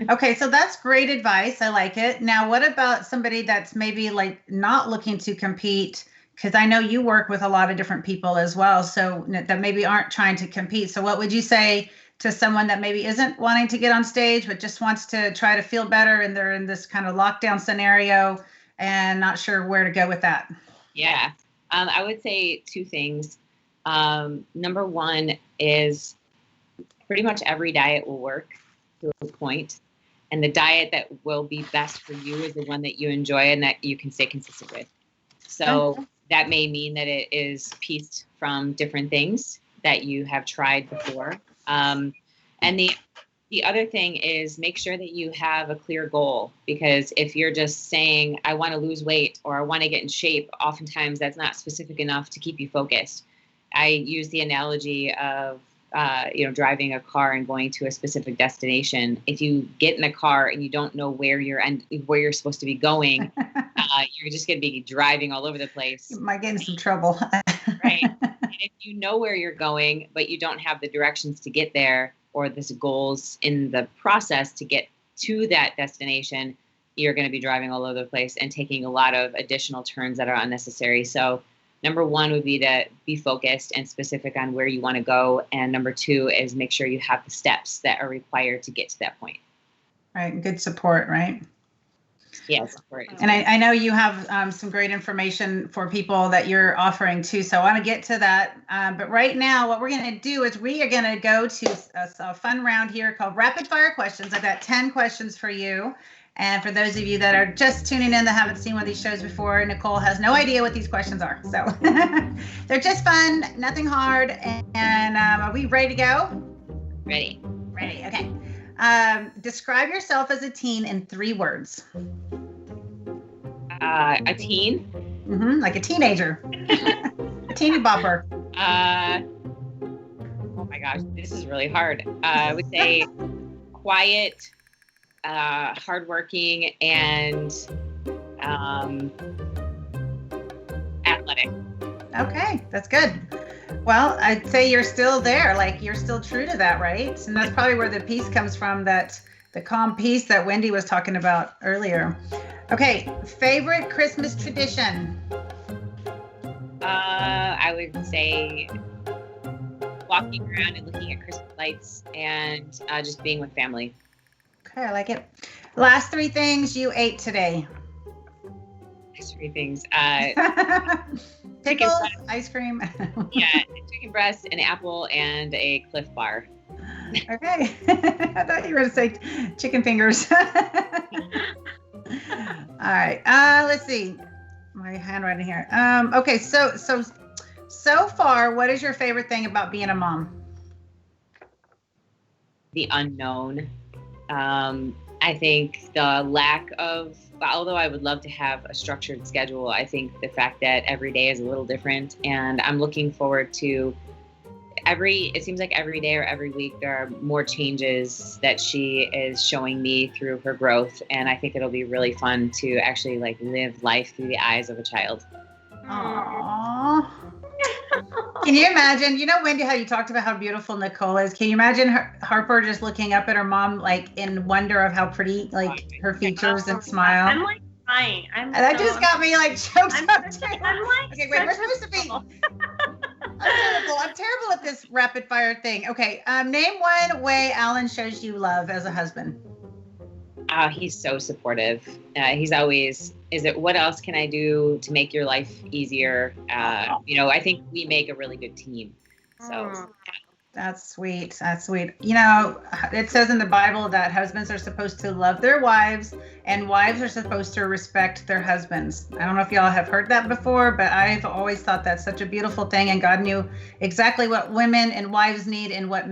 Okay, so that's great advice. I like it. Now, what about somebody that's maybe like not looking to compete? Because I know you work with a lot of different people as well, so that maybe aren't trying to compete. So what would you say to someone that maybe isn't wanting to get on stage, but just wants to try to feel better, and they're in this kind of lockdown scenario and not sure where to go with that? Yeah, I would say two things. Number one is pretty much every diet will work to a point. And the diet that will be best for you is the one that you enjoy and that you can stay consistent with. So that may mean that it is pieced from different things that you have tried before. And the other thing is make sure that you have a clear goal, because if you're just saying, I want to lose weight or I want to get in shape, oftentimes that's not specific enough to keep you focused. I use the analogy of driving a car and going to a specific destination. If you get in a car and you don't know where you're supposed to be going, you're just going to be driving all over the place. You might get in some trouble. Right. And if you know where you're going, but you don't have the directions to get there or the goals in the process to get to that destination, you're going to be driving all over the place and taking a lot of additional turns that are unnecessary. So number one would be to be focused and specific on where you want to go. And number two is make sure you have the steps that are required to get to that point. Right. Good support, right? Yeah, support. And I know you have some great information for people that you're offering too. So I want to get to that. But right now, what we're going to do is we are going to go to a fun round here called Rapid Fire Questions. I've got 10 questions for you. And for those of you that are just tuning in that haven't seen one of these shows before, Nicole has no idea what these questions are. So they're just fun, nothing hard. And are we ready to go? Ready. Ready. Okay. Describe yourself as a teen in 3 words. A teen? Mm-hmm, like a teenager. A teeny bopper. Oh my gosh, this is really hard. I would say quiet, hardworking, and athletic. Okay, that's good. Well, I'd say you're still there. Like you're still true to that, right? And that's probably where the peace comes from, that the calm peace that Wendy was talking about earlier. Okay, favorite Christmas tradition? I would say walking around and looking at Christmas lights and just being with family. Okay, I like it. Last 3 things you ate today. Last 3 things. Pickles, ice cream. Yeah, chicken breast, an apple, and a Cliff Bar. Okay. I thought you were going to say chicken fingers. All right. Let's see. My handwriting here. Okay. So far, what is your favorite thing about being a mom? The unknown. I think the lack of, although I would love to have a structured schedule, I think the fact that every day is a little different, and I'm looking forward to it seems like every day or every week there are more changes that she is showing me through her growth, and I think it'll be really fun to actually like live life through the eyes of a child. Aww. Can you imagine, Wendy, how you talked about how beautiful Nicole is? Can you imagine Harper just looking up at her mom, like in wonder of how pretty, like her features and smile? I'm like crying. That just got me like choked up too. I'm like, okay, wait, we're supposed to be. I'm terrible at this rapid fire thing. Okay, name one way Alan shows you love as a husband. He's so supportive. He's always, what else can I do to make your life easier? I think we make a really good team. So That's sweet. That's sweet. It says in the Bible that husbands are supposed to love their wives and wives are supposed to respect their husbands. I don't know if y'all have heard that before, but I've always thought that's such a beautiful thing. And God knew exactly what women and wives need and what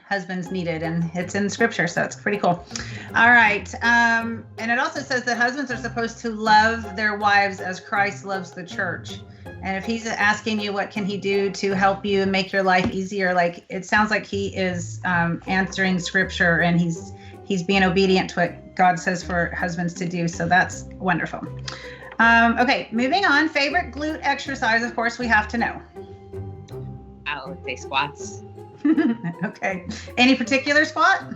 husbands needed. And it's in scripture. So it's pretty cool. All right. And it also says that husbands are supposed to love their wives as Christ loves the church. And if he's asking you, what can he do to help you and make your life easier? Like, it sounds like he is answering scripture and he's being obedient to what God says for husbands to do. So that's wonderful. Okay, moving on. Favorite glute exercise, of course, we have to know. I would say squats. Okay. any particular squat?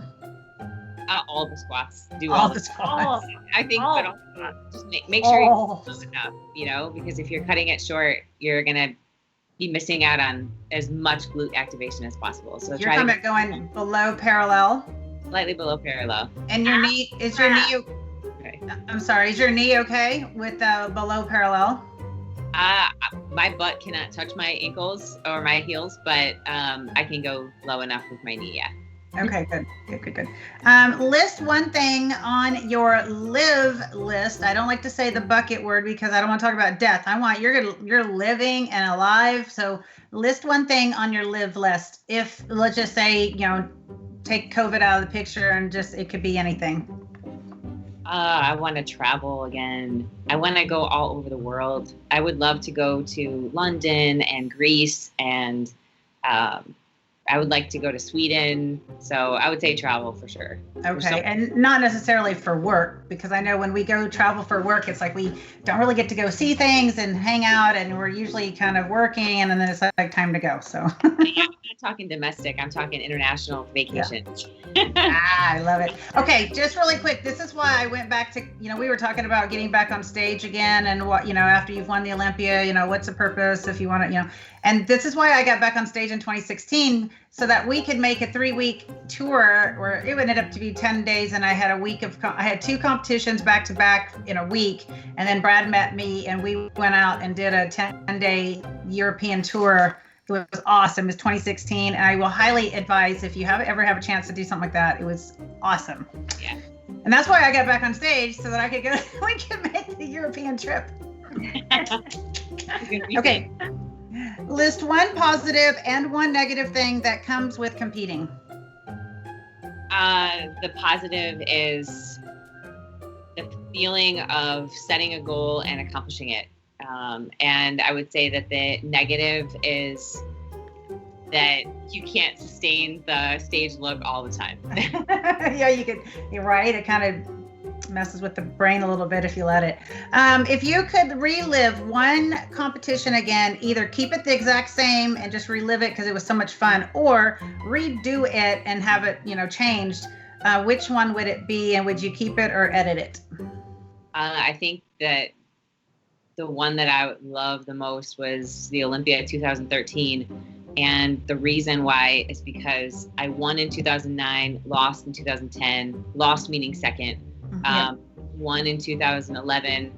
All the squats. Do all the squats. I think, but also just make sure you're close enough, because if you're cutting it short, you're gonna be missing out on as much glute activation as possible. So you're talking about going below parallel. Slightly below parallel. And your knee is your knee. Okay. I'm sorry. Is your knee okay with below parallel? My butt cannot touch my ankles or my heels, but I can go low enough with my knee. Yeah. Okay, good. List one thing on your live list. I don't like to say the bucket word because I don't want to talk about death. I want you're living and alive. So list one thing on your live list. If, let's just say, take COVID out of the picture and just, it could be anything. I want to travel again. I want to go all over the world. I would love to go to London and Greece and I would like to go to Sweden. So I would say travel for sure. Okay. And not necessarily for work, because I know when we go travel for work, it's like we don't really get to go see things and hang out, and we're usually kind of working, and then it's like time to go. So I'm not talking domestic. I'm talking international vacation. Yeah. I love it. Okay. Just really quick. This is why I went back to, we were talking about getting back on stage again and what, after you've won the Olympia, what's the purpose if you want to, and this is why I got back on stage in 2016, so that we could make a 3-week tour where it ended up to be 10 days. And I had I had 2 competitions back to back in a week. And then Brad met me and we went out and did a 10-day European tour. It was awesome. It was 2016. And I will highly advise if you ever have a chance to do something like that. It was awesome. Yeah. And that's why I got back on stage, so that I could go, we could make the European trip. Okay. List one positive and one negative thing that comes with competing. The positive is the feeling of setting a goal and accomplishing it. And I would say that the negative is that you can't sustain the stage look all the time. Yeah, you're right. It kind of messes with the brain a little bit if you let it. If you could relive one competition again, either keep it the exact same and just relive it because it was so much fun, or redo it and have it, changed, which one would it be, and would you keep it or edit it? I think that the one that I love the most was the Olympia 2013. And the reason why is because I won in 2009, lost in 2010, lost meaning second. Won in 2011,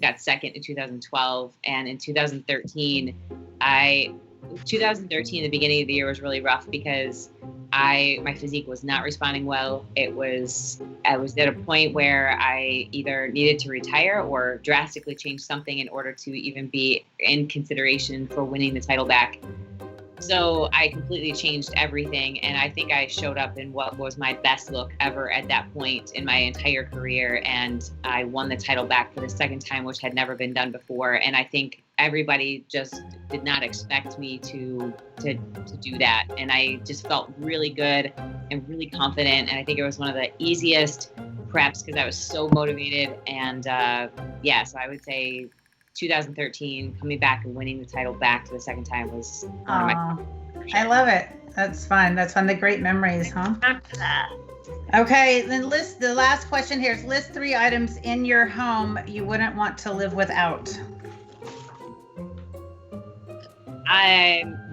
got second in 2012, and in 2013, the beginning of the year was really rough because my physique was not responding well. I was at a point where I either needed to retire or drastically change something in order to even be in consideration for winning the title back. So I completely changed everything, and I think I showed up in what was my best look ever at that point in my entire career, and I won the title back for the second time, which had never been done before. And I think everybody just did not expect me to do that, and I just felt really good and really confident, and I think it was one of the easiest preps because I was so motivated. And so I would say 2013, coming back and winning the title back for the second time was one of my favorites. I love it. That's fun. The great memories, huh? Okay, then the last question here is list 3 items in your home you wouldn't want to live without.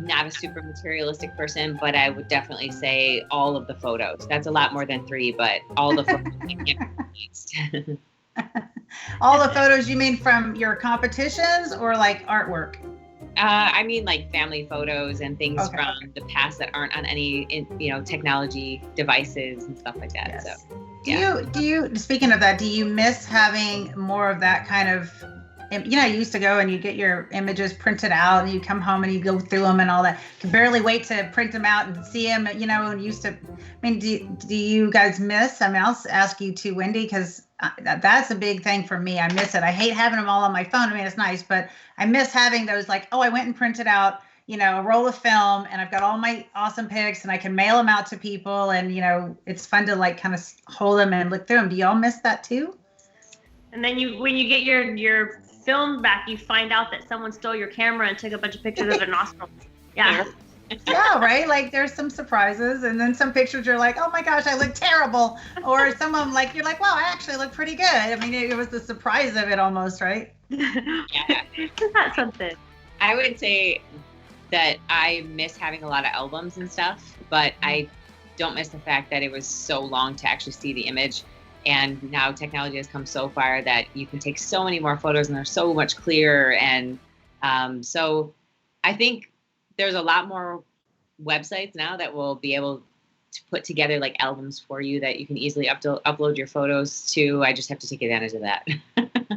not a super materialistic person, but I would definitely say all of the photos. That's a lot more than 3, but all the photos. All the photos, you mean from your competitions or like artwork? I mean like family photos and things Okay. from the past that aren't on any, technology devices and stuff like that. Yes. So, Do you, speaking of that, do you miss having more of that kind of, you used to go and you get your images printed out and you come home and you go through them and all that. You can barely wait to print them out and see them, and used to, I mean, do you guys miss, I'll ask you too, Wendy, because that's a big thing for me. I miss it. I hate having them all on my phone. I mean, it's nice, but I miss having those like, oh, I went and printed out, a roll of film and I've got all my awesome pics and I can mail them out to people and, it's fun to like kind of hold them and look through them. Do y'all miss that too? And then when you get your film back, you find out that someone stole your camera and took a bunch of pictures of their nostrils. Yeah. Yeah, right. Like there's some surprises, and then some pictures you're like, oh my gosh, I look terrible, or some of them like you're like, wow, I actually look pretty good. I mean, it was the surprise of it almost, right? Yeah. Isn't that something? I would say that I miss having a lot of albums and stuff, but I don't miss the fact that it was so long to actually see the image. And now technology has come so far that you can take so many more photos and they're so much clearer. And so I think there's a lot more websites now that will be able to put together like albums for you that you can easily upload your photos to. I just have to take advantage of that.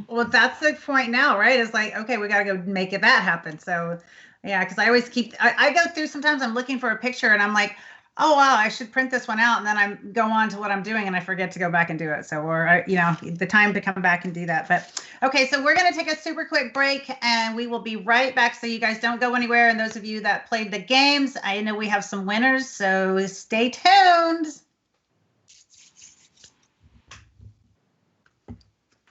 Well, that's the point now, right? It's like, okay, we got to go make that happen. So yeah, because I always I go through, sometimes I'm looking for a picture and I'm like, oh, wow, I should print this one out. And then I go on to what I'm doing and I forget to go back and do it. So, the time to come back and do that. But okay, so we're going to take a super quick break and we will be right back. So you guys don't go anywhere. And those of you that played the games, I know we have some winners. So stay tuned.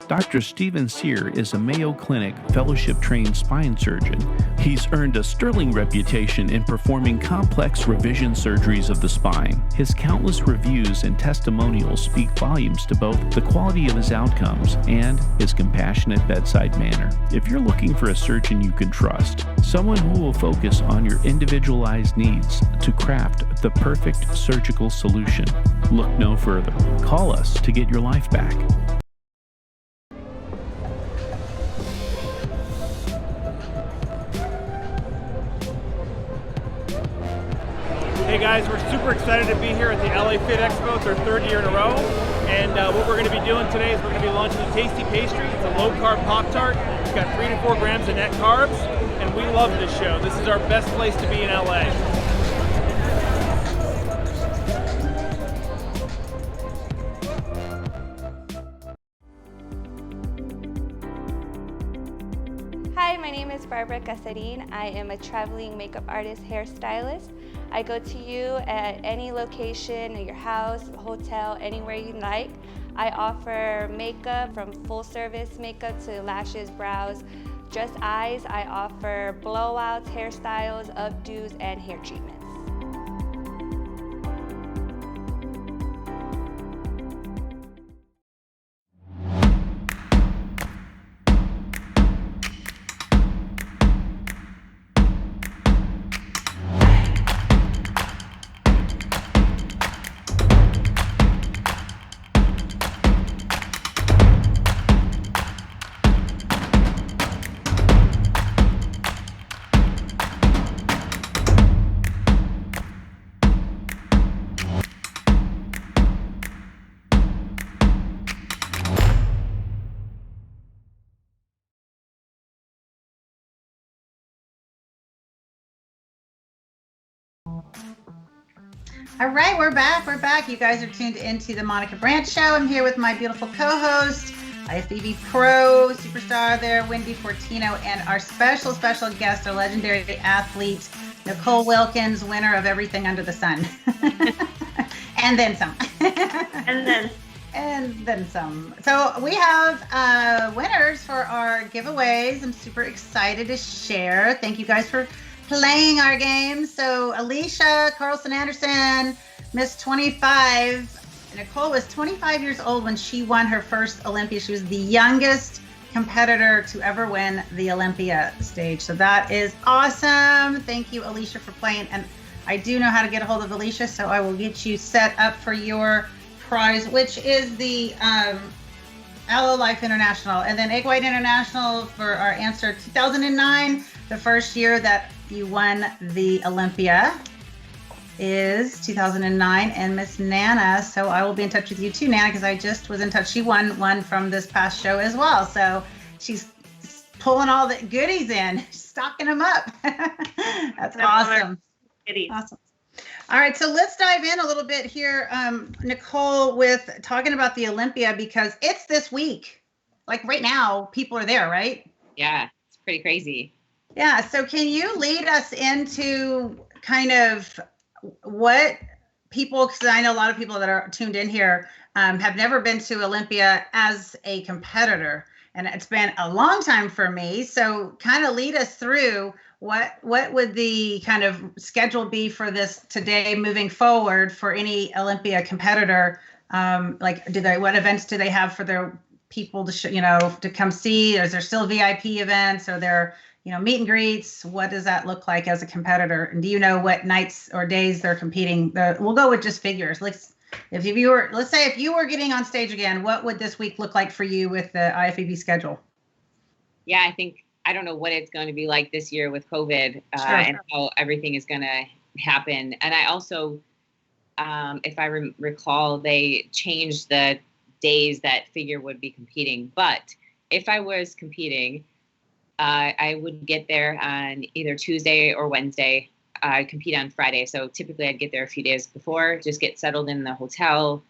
Dr. Stephen Sear is a Mayo Clinic fellowship-trained spine surgeon. He's earned a sterling reputation in performing complex revision surgeries of the spine. His countless reviews and testimonials speak volumes to both the quality of his outcomes and his compassionate bedside manner. If you're looking for a surgeon you can trust, someone who will focus on your individualized needs to craft the perfect surgical solution, look no further. Call us to get your life back. Hey guys, we're super excited to be here at the LA Fit Expo. It's our 3rd year in a row. And what we're going to be doing today is we're going to be launching a tasty pastry. It's a low-carb Pop-Tart. It's got 3 to 4 grams of net carbs. And we love this show. This is our best place to be in LA. Hi, my name is Barbara Casarin. I am a traveling makeup artist, hairstylist. I go to you at any location, at your house, hotel, anywhere you like. I offer makeup from full service makeup to lashes, brows, just eyes. I offer blowouts, hairstyles, updos, and hair treatments. All right, we're back. We're back. You guys are tuned into the Monica Brant Show. I'm here with my beautiful co-host, IFBB Pro superstar there, Wendy Fortino, and our special guest, our legendary athlete, Nicole Wilkins, winner of everything under the sun. And then some. And then some. So we have winners for our giveaways. I'm super excited to share. Thank you guys for playing our game. So Alicia Carlson Anderson, Miss 25. Nicole was 25 years old when she won her first Olympia. She was the youngest competitor to ever win the Olympia stage. So that is awesome. Thank you, Alicia, for playing. And I do know how to get a hold of Alicia, so I will get you set up for your prize, which is the Aloe Life International, and then Egg White International for our answer 2009, the first year that you won the Olympia is 2009, and Miss Nana, so I will be in touch with you too, Nana, because I just was in touch. She won one from this past show as well, so she's pulling all the goodies in, stocking them up. That's awesome. Awesome. All right, so let's dive in a little bit here, Nicole, with talking about the Olympia, because it's this week. Like right now, people are there, right? Yeah, it's pretty crazy. Yeah, so can you lead us into kind of what people, because I know a lot of people that are tuned in here have never been to Olympia as a competitor, and it's been a long time for me. So kind of lead us through what would the kind of schedule be for this today moving forward for any Olympia competitor? Like, what events do they have for their people to to come see? Is there still VIP events? Are there meet and greets? What does that look like as a competitor? And do you know what nights or days they're competing? We'll go with just figures. Let's say if you were getting on stage again, what would this week look like for you with the IFBB schedule? Yeah, I don't know what it's going to be like this year with COVID and how everything is going to happen. And I also, if I recall, they changed the days that figure would be competing. But if I was competing, I would get there on either Tuesday or Wednesday. I compete on Friday. So typically I'd get there a few days before, just get settled in the hotel,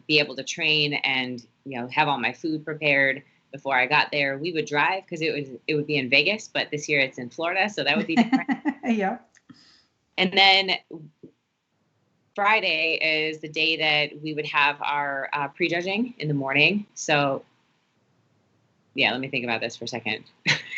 be able to train and, have all my food prepared. Before I got there, we would drive because it would be in Vegas, but this year it's in Florida, so that would be different. Yeah. And then Friday is the day that we would have our prejudging in the morning. So yeah, let me think about this for a second.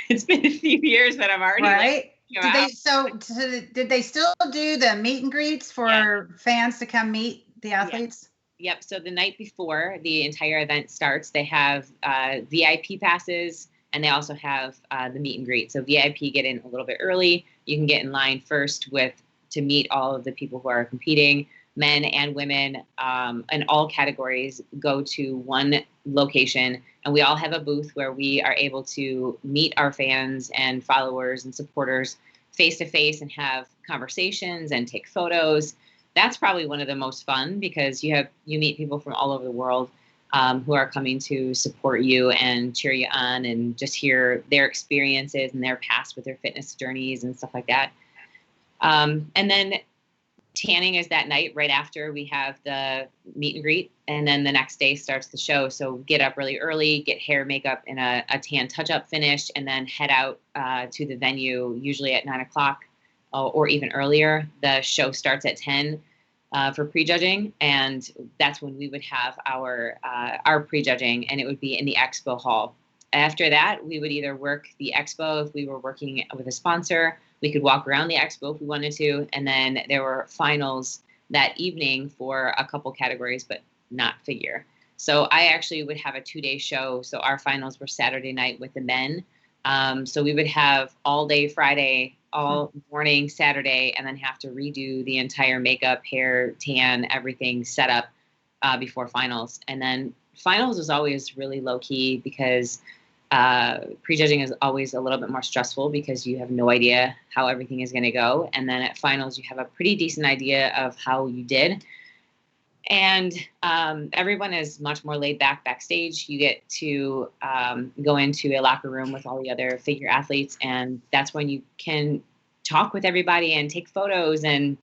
It's been a few years, but I'm already right. Did they still do the meet and greets for fans to come meet the athletes? Yep. So the night before the entire event starts, they have VIP passes, and they also have the meet and greet. So VIP get in a little bit early. You can get in line first to meet all of the people who are competing, men and women, in all categories. Go to one location, and we all have a booth where we are able to meet our fans and followers and supporters face to face and have conversations and take photos. That's probably one of the most fun because you meet people from all over the world who are coming to support you and cheer you on and just hear their experiences and their past with their fitness journeys and stuff like that. And then tanning is that night right after we have the meet and greet, and then the next day starts the show. So get up really early, get hair, makeup, and a tan touch-up finish, and then head out to the venue, usually at 9 o'clock. Or even earlier. The show starts at 10 for prejudging, and that's when we would have our prejudging, and it would be in the expo hall. After that, we would either work the expo if we were working with a sponsor. We could walk around the expo if we wanted to, and then there were finals that evening for a couple categories, but not figure. So I actually would have a 2-day show. So our finals were Saturday night with the men. So we would have all day Friday, all morning Saturday, and then have to redo the entire makeup, hair, tan, everything set up before finals. And then finals is always really low key because prejudging is always a little bit more stressful because you have no idea how everything is going to go. And then at finals, you have a pretty decent idea of how you did. And everyone is much more laid back backstage. You get to go into a locker room with all the other figure athletes, and that's when you can talk with everybody and take photos. And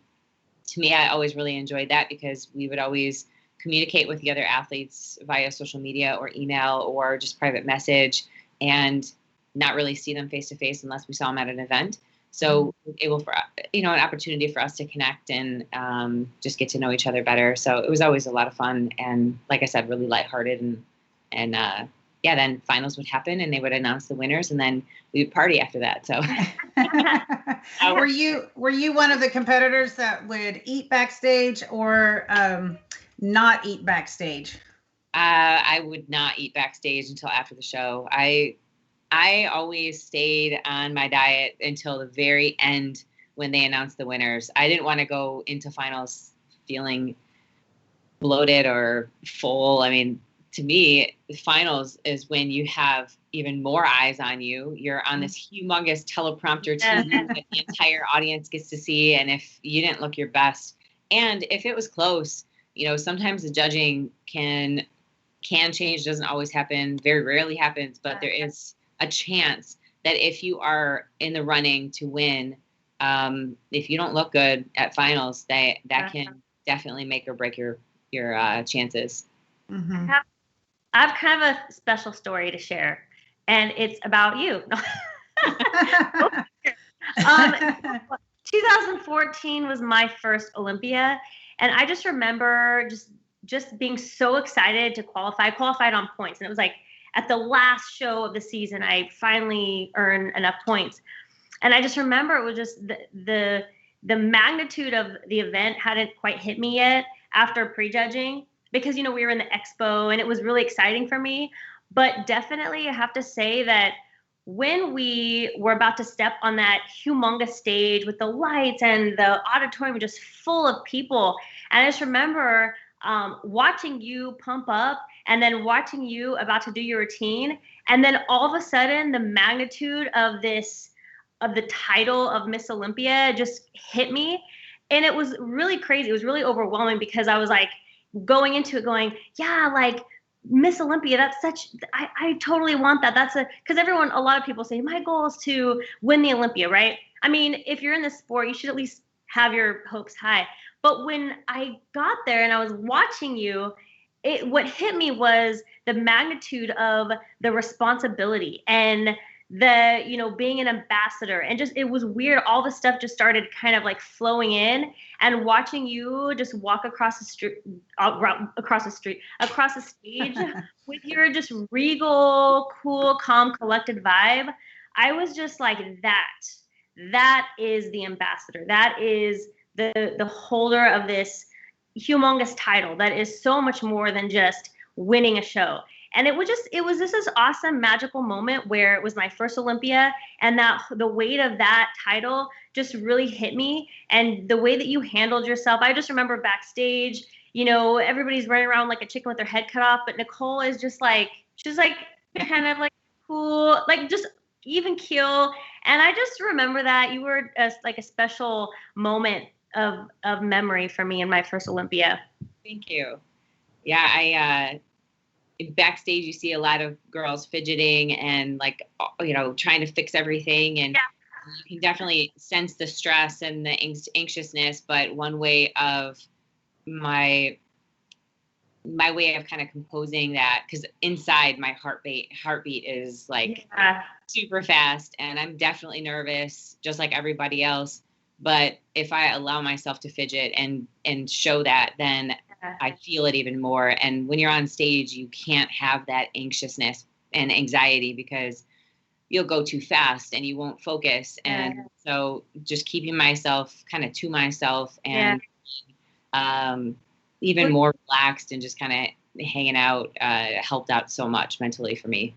to me, I always really enjoyed that because we would always communicate with the other athletes via social media or email or just private message, and not really see them face to face unless we saw them at an event. So able for, an opportunity for us to connect and just get to know each other better. So it was always a lot of fun. And like I said, really lighthearted. And then finals would happen and they would announce the winners and then we would party after that. So were you one of the competitors that would eat backstage or not eat backstage? I would not eat backstage until after the show. I always stayed on my diet until the very end when they announced the winners. I didn't want to go into finals feeling bloated or full. I mean, to me, the finals is when you have even more eyes on you. You're on this humongous teleprompter TV that the entire audience gets to see. And if you didn't look your best, and if it was close, you know, sometimes the judging can change, doesn't always happen, very rarely happens, but there is a chance that if you are in the running to win, if you don't look good at finals, that can definitely make or break your chances. Mm-hmm. I have kind of a special story to share, and it's about you. 2014 was my first Olympia, and I just remember just being so excited to qualify. I qualified on points, and it was like at the last show of the season, I finally earned enough points. And I just remember it was just the magnitude of the event hadn't quite hit me yet after prejudging, because, you know, we were in the expo and it was really exciting for me. But definitely I have to say that when we were about to step on that humongous stage with the lights and the auditorium just full of people, and I just remember watching you pump up and then watching you about to do your routine, and then all of a sudden the magnitude of the title of Miss Olympia just hit me. And it was really crazy. It was really overwhelming, because I was like going into it going, yeah, like Miss Olympia, that's I totally want that. Because a lot of people say, my goal is to win the Olympia, right? I mean, if you're in this sport, you should at least have your hopes high. But when I got there and I was watching you, what hit me was the magnitude of the responsibility and the, you know, being an ambassador, and just, it was weird. All the stuff just started kind of like flowing in, and watching you just walk across the stage with your just regal, cool, calm, collected vibe. I was just like, that is the ambassador. That is the holder of this humongous title that is so much more than just winning a show. And it was this awesome magical moment where it was my first Olympia, and that the weight of that title just really hit me, and the way that you handled yourself. I just remember backstage, you know, everybody's running around like a chicken with their head cut off, but Nicole is just like, she's like kind of like cool, like just even keel. And I just remember that you were like a special moment of memory for me in my first Olympia. Thank you. Yeah, backstage you see a lot of girls fidgeting and, like, you know, trying to fix everything, and you can definitely sense the stress and the anxiousness. But one way of my way of kind of composing that, because inside my heartbeat is like super fast, and I'm definitely nervous just like everybody else. But if I allow myself to fidget and show that, then I feel it even more. And when you're on stage, you can't have that anxiousness and anxiety, because you'll go too fast and you won't focus. And so just keeping myself kind of to myself and even more relaxed and just kind of hanging out helped out so much mentally for me.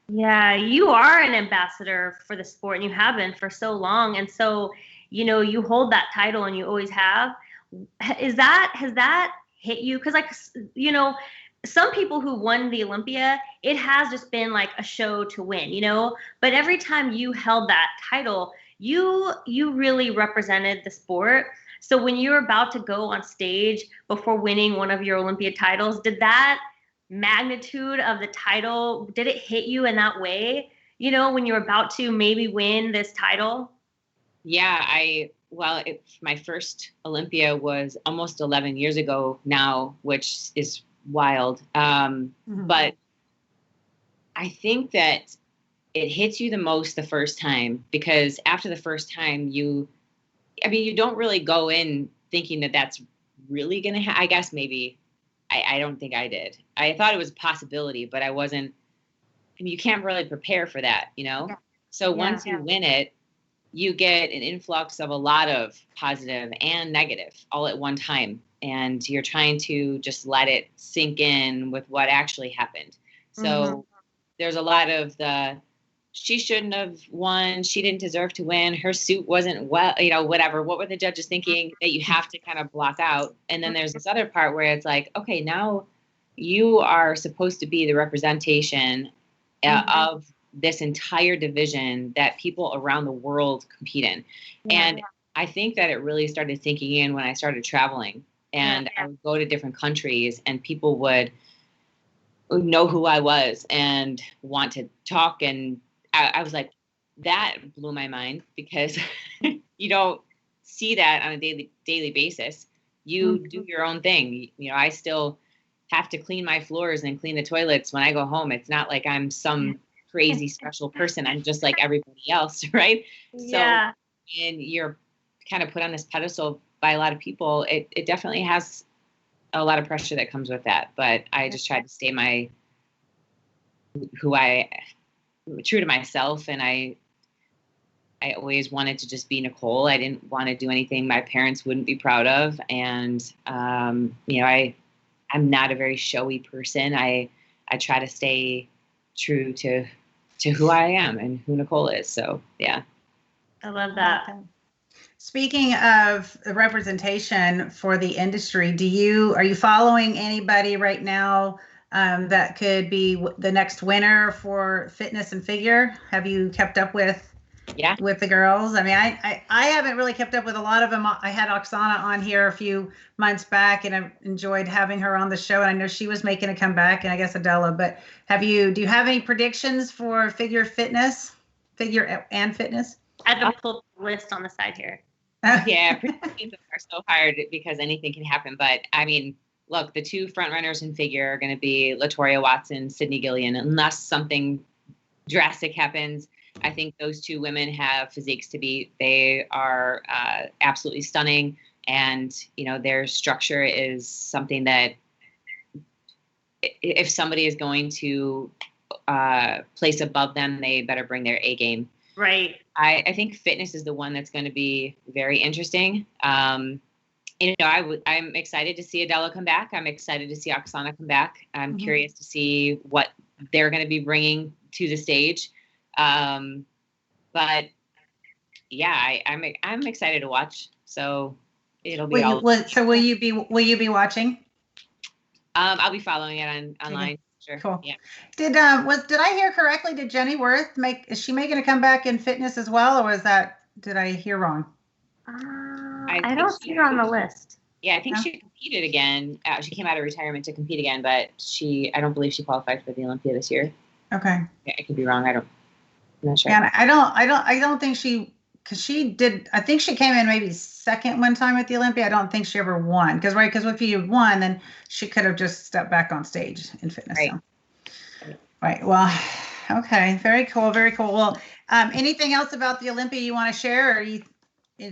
Yeah, you are an ambassador for the sport, and you have been for so long. And so, you know, you hold that title, and you always have. Has that hit you? Because, like, you know, some people who won the Olympia, it has just been like a show to win, you know, but every time you held that title, you really represented the sport. So when you're about to go on stage before winning one of your Olympia titles, did that magnitude of the title, did it hit you in that way, you know, when you're about to maybe win this title? Yeah, my first Olympia was almost 11 years ago now, which is wild. But I think that it hits you the most the first time, because after the first time, you don't really go in thinking that that's really going to I guess maybe, I don't think I did. I thought it was a possibility, but I wasn't, you can't really prepare for that, you know? So once you win it, you get an influx of a lot of positive and negative all at one time. and you're trying to just let it sink in with what actually happened. So there's a lot of she shouldn't have won. She didn't deserve to win. Her suit wasn't whatever. What were the judges thinking, that you have to kind of block out? And then there's this other part where it's like, okay, now you are supposed to be the representation of this entire division that people around the world compete in. And I think that it really started sinking in when I started traveling, and I would go to different countries and people would know who I was and want to talk. And I was like, that blew my mind, because you don't see that on a daily basis. You do your own thing. I still have to clean my floors and clean the toilets when I go home. It's not like I'm some crazy special person. I'm just like everybody else, right? So, and you're kind of put on this pedestal by a lot of people. It definitely has a lot of pressure that comes with that. But I just tried to stay true to myself. And I always wanted to just be Nicole. I didn't want to do anything my parents wouldn't be proud of. And, I'm not a very showy person. I try to stay true to who I am and who Nicole is. So, yeah. I love that. Speaking of representation for the industry, are you following anybody right now that could be the next winner for fitness and figure? Have you kept up with the girls? I mean, I haven't really kept up with a lot of them. I had Oksana on here a few months back, and I enjoyed having her on the show. And I know she was making a comeback, and I guess Adela. But do you have any predictions for figure and fitness? I have a full list on the side here. Yeah, predictions are so hard because anything can happen. But I mean, look, the two front runners in figure are going to be Latoya Watson, Sydney Gillian, unless something drastic happens. I think those two women have physiques to beat. They are absolutely stunning. And, their structure is something that if somebody is going to place above them, they better bring their A game. Right. I think fitness is the one that's going to be very interesting. I'm excited to see Adela come back. I'm excited to see Oksana come back. I'm curious to see what they're going to be bringing to the stage. But yeah, I'm excited to watch. So it'll be will you be watching? I'll be following it online. Sure. Cool. Yeah. Did I hear correctly? Did Jenny Worth is she making a comeback in fitness as well, or did I hear wrong? I don't see her on the list. Yeah, I think she competed again. She came out of retirement to compete again, but I don't believe she qualified for the Olympia this year. Okay. Yeah, I could be wrong. I'm not sure. Yeah, I don't think because she did. I think she came in maybe second one time at the Olympia. I don't think she ever won. Because if you won, then she could have just stepped back on stage in fitness. Right. So. Right. Well, okay. Very cool. Very cool. Well, anything else about the Olympia you want to share, or is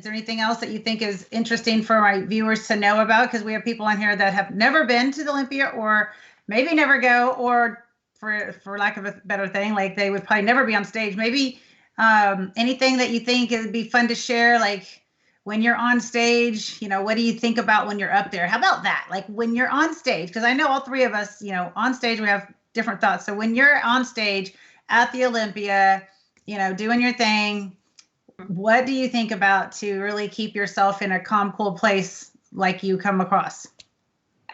there anything else that you think is interesting for my viewers to know about? Because we have people on here that have never been to the Olympia, or maybe never go, or for lack of a better thing, like they would probably never be on stage. Maybe anything that you think it would be fun to share, like when you're on stage, what do you think about when you're up there? How about that? Like when you're on stage, because I know all three of us, on stage, we have different thoughts. So when you're on stage at the Olympia, doing your thing, what do you think about to really keep yourself in a calm, cool place like you come across?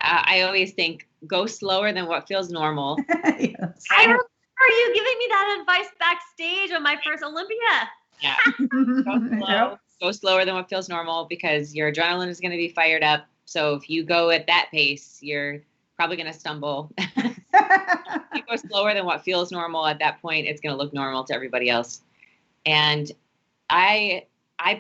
I always think go slower than what feels normal. Yes. I remember you giving me that advice backstage on my first Olympia. Yeah. Go slower than what feels normal, because your adrenaline is going to be fired up. So if you go at that pace, you're probably going to stumble. If you go slower than what feels normal at that point, it's going to look normal to everybody else. And I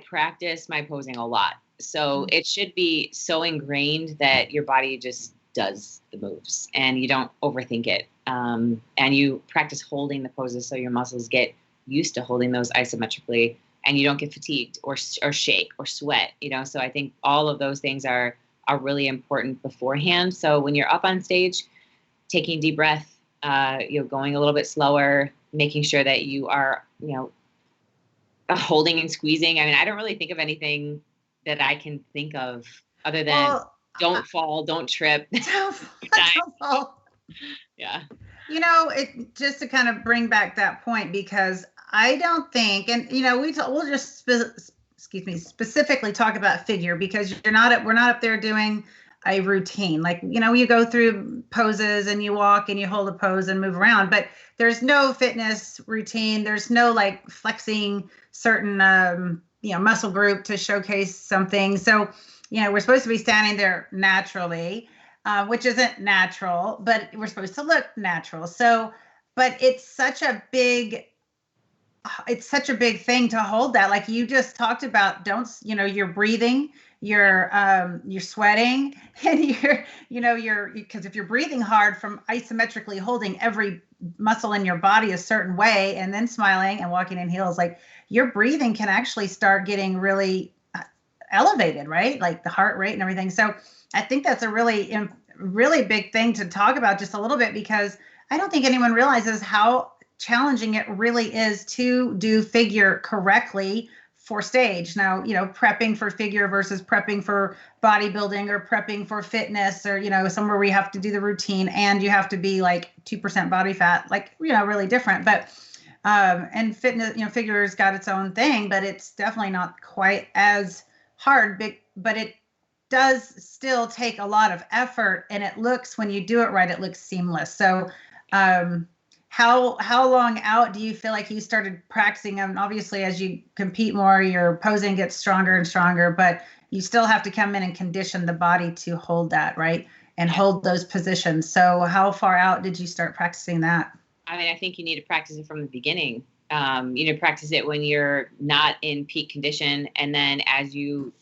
practice my posing a lot. So it should be so ingrained that your body just does the moves and you don't overthink it. And you practice holding the poses so your muscles get used to holding those isometrically, and you don't get fatigued or shake or sweat, So I think all of those things are really important beforehand. So when you're up on stage, taking deep breath, going a little bit slower, making sure that you are, holding and squeezing. I mean, I don't really think of anything that I can think of other than don't fall, don't trip. Don't fall. Yeah. It just to kind of bring back that point, because I don't think, and we'll just specifically talk about figure, because we're not up there doing a routine. Like, you go through poses and you walk and you hold a pose and move around, but there's no fitness routine. There's no like flexing certain, muscle group to showcase something. So, we're supposed to be standing there naturally, which isn't natural, but we're supposed to look natural. So, but it's such a big thing to hold that. Like you just talked about, you're breathing, you're sweating, and because if you're breathing hard from isometrically holding every muscle in your body a certain way and then smiling and walking in heels, like your breathing can actually start getting really elevated, right? Like the heart rate and everything. So I think that's a really, really big thing to talk about just a little bit, because I don't think anyone realizes how challenging it really is to do figure correctly for stage. Now, prepping for figure versus prepping for bodybuilding or prepping for fitness, or, somewhere where you have to do the routine and you have to be like 2% body fat, like, really different. But, and fitness, figure's got its own thing, but it's definitely not quite as hard, but it does still take a lot of effort, and it looks, when you do it right, it looks seamless. So, how long out do you feel like you started practicing? And obviously, as you compete more, your posing gets stronger and stronger, but you still have to come in and condition the body to hold that, right? And hold those positions. So how far out did you start practicing that? I mean, I think you need to practice it from the beginning. You need to practice it when you're not in peak condition. And then as you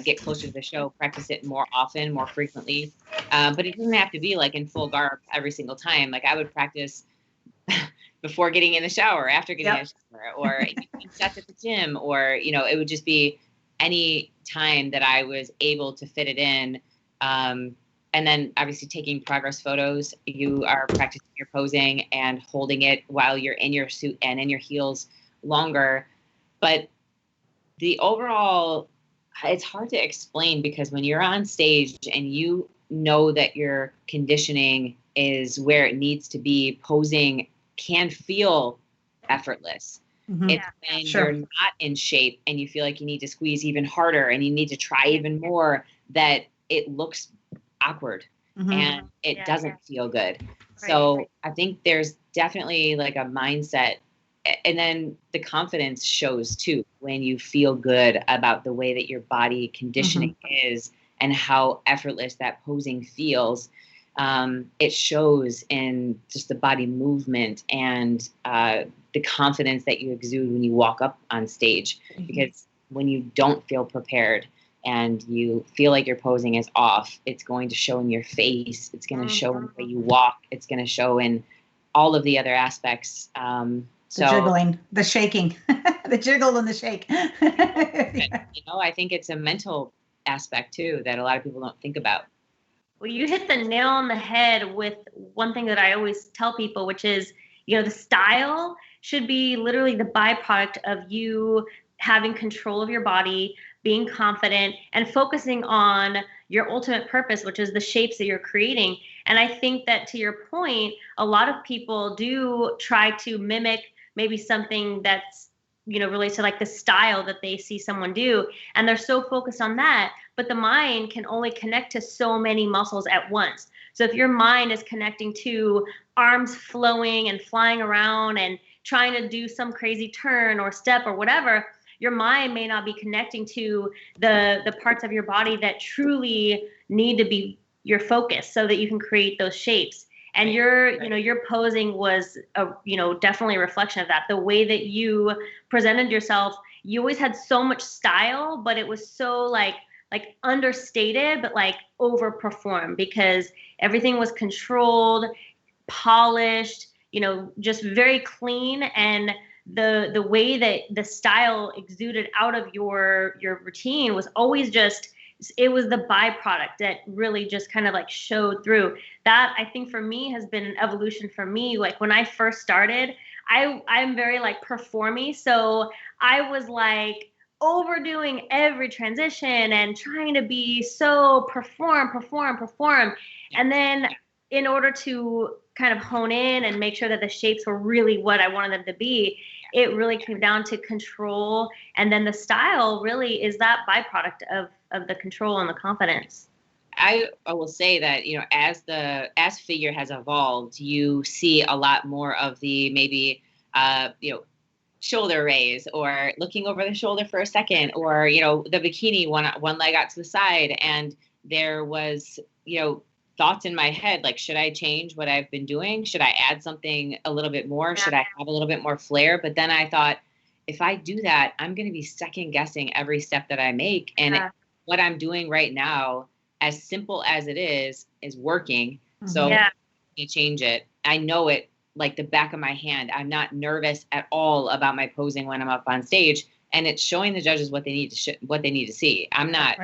get closer to the show, practice it more often, more frequently. But it doesn't have to be like in full garb every single time. Like I would practice before getting in the shower, after getting in the shower, or sets at the gym, or, it would just be any time that I was able to fit it in. And then obviously taking progress photos, you are practicing your posing and holding it while you're in your suit and in your heels longer. But the overall, it's hard to explain, because when you're on stage and you know that your conditioning is where it needs to be, posing can feel effortless. Mm-hmm. It's when you're not in shape and you feel like you need to squeeze even harder and you need to try even more, that it looks awkward. Mm-hmm. And it doesn't feel good. Right. So I think there's definitely like a mindset, and then the confidence shows too when you feel good about the way that your body conditioning is and how effortless that posing feels. It shows in just the body movement and the confidence that you exude when you walk up on stage. Because when you don't feel prepared and you feel like your posing is off, it's going to show in your face. It's going to show in the way you walk. It's going to show in all of the other aspects. The jiggling, the shaking, the jiggle and the shake. I think it's a mental aspect too that a lot of people don't think about. Well, you hit the nail on the head with one thing that I always tell people, which is, the style should be literally the byproduct of you having control of your body, being confident, and focusing on your ultimate purpose, which is the shapes that you're creating. And I think that, to your point, a lot of people do try to mimic maybe something that's, relates to like the style that they see someone do. And they're so focused on that, but the mind can only connect to so many muscles at once. So if your mind is connecting to arms flowing and flying around and trying to do some crazy turn or step or whatever, your mind may not be connecting to the parts of your body that truly need to be your focus so that you can create those shapes. And your posing was definitely a reflection of that. The way that you presented yourself, you always had so much style, but it was so like understated, but like overperformed, because everything was controlled, polished, just very clean. And the way that the style exuded out of your routine was always just, it was the byproduct that really just kind of like showed through. That, I think, for me has been an evolution for me. Like when I first started, I'm very like performy. So I was like overdoing every transition and trying to be so perform. And then in order to kind of hone in and make sure that the shapes were really what I wanted them to be, it really came down to control. And then the style really is that byproduct of the control and the confidence. I will say that, you know, as figure has evolved, you see a lot more of the maybe, you know, shoulder raise or looking over the shoulder for a second, or, you know, the bikini one leg out to the side. And there was, you know, thoughts in my head, like, should I change what I've been doing? Should I add something a little bit more? Should I have a little bit more flair? But then I thought, if I do that, I'm going to be second guessing every step that I make. And what I'm doing right now, as simple as it is working. So I change it. I know it like the back of my hand. I'm not nervous at all about my posing when I'm up on stage, and it's showing the judges what they need to see. I'm not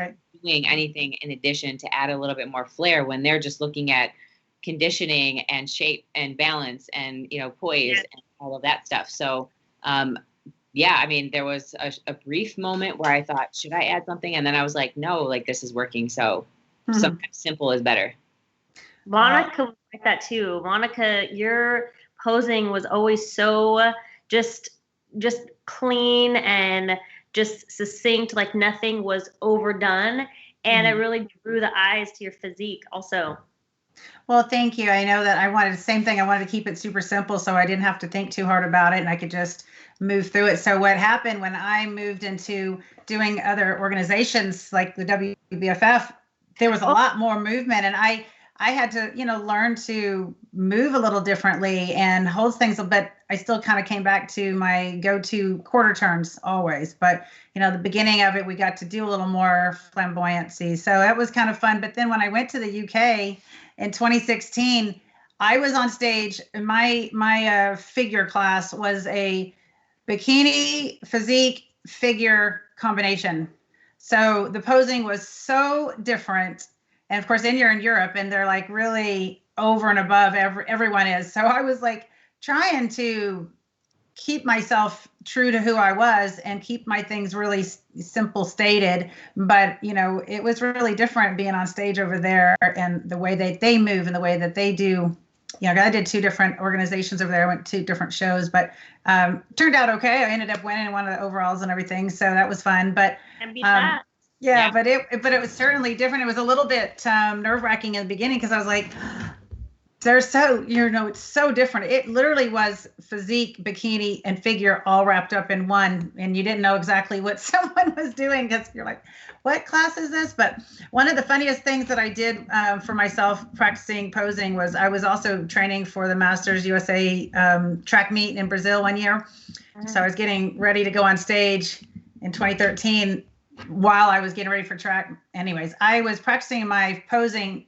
doing anything in addition to add a little bit more flair when they're just looking at conditioning and shape and balance and, you know, poise and all of that stuff. So, I mean, there was a brief moment where I thought, should I add something? And then I was like, no, like, this is working. So sometimes simple is better. Monica was like that too. Monica, your posing was always so just clean and just succinct, like nothing was overdone. And it really drew the eyes to your physique also. Well, thank you. I know that I wanted the same thing. I wanted to keep it super simple so I didn't have to think too hard about it and I could just move through it. So what happened when I moved into doing other organizations like the WBFF, there was a lot more movement, and I had to, you know, learn to move a little differently and hold things, but I still kind of came back to my go-to quarter turns always. But, you know, the beginning of it, we got to do a little more flamboyancy. So that was kind of fun. But then when I went to the UK in 2016, I was on stage. My figure class was a bikini, physique, figure combination. So the posing was so different. And of course, then you're in Europe and they're like really over and above everyone is. So I was like trying to keep myself true to who I was and keep my things really simple stated. But, you know, it was really different being on stage over there and the way they move and the way that they do. You know, I did 2 different organizations over there. I went to 2 different shows, but turned out okay. I ended up winning one of the overalls and everything. So that was fun. But but it was certainly different. It was a little bit nerve-wracking in the beginning because I was like, they're so, you know, it's so different. It literally was physique, bikini, and figure all wrapped up in one. And you didn't know exactly what someone was doing because you're like, what class is this? But one of the funniest things that I did for myself practicing posing was I was also training for the Masters USA track meet in Brazil one year. So I was getting ready to go on stage in 2013 while I was getting ready for track. Anyways, I was practicing my posing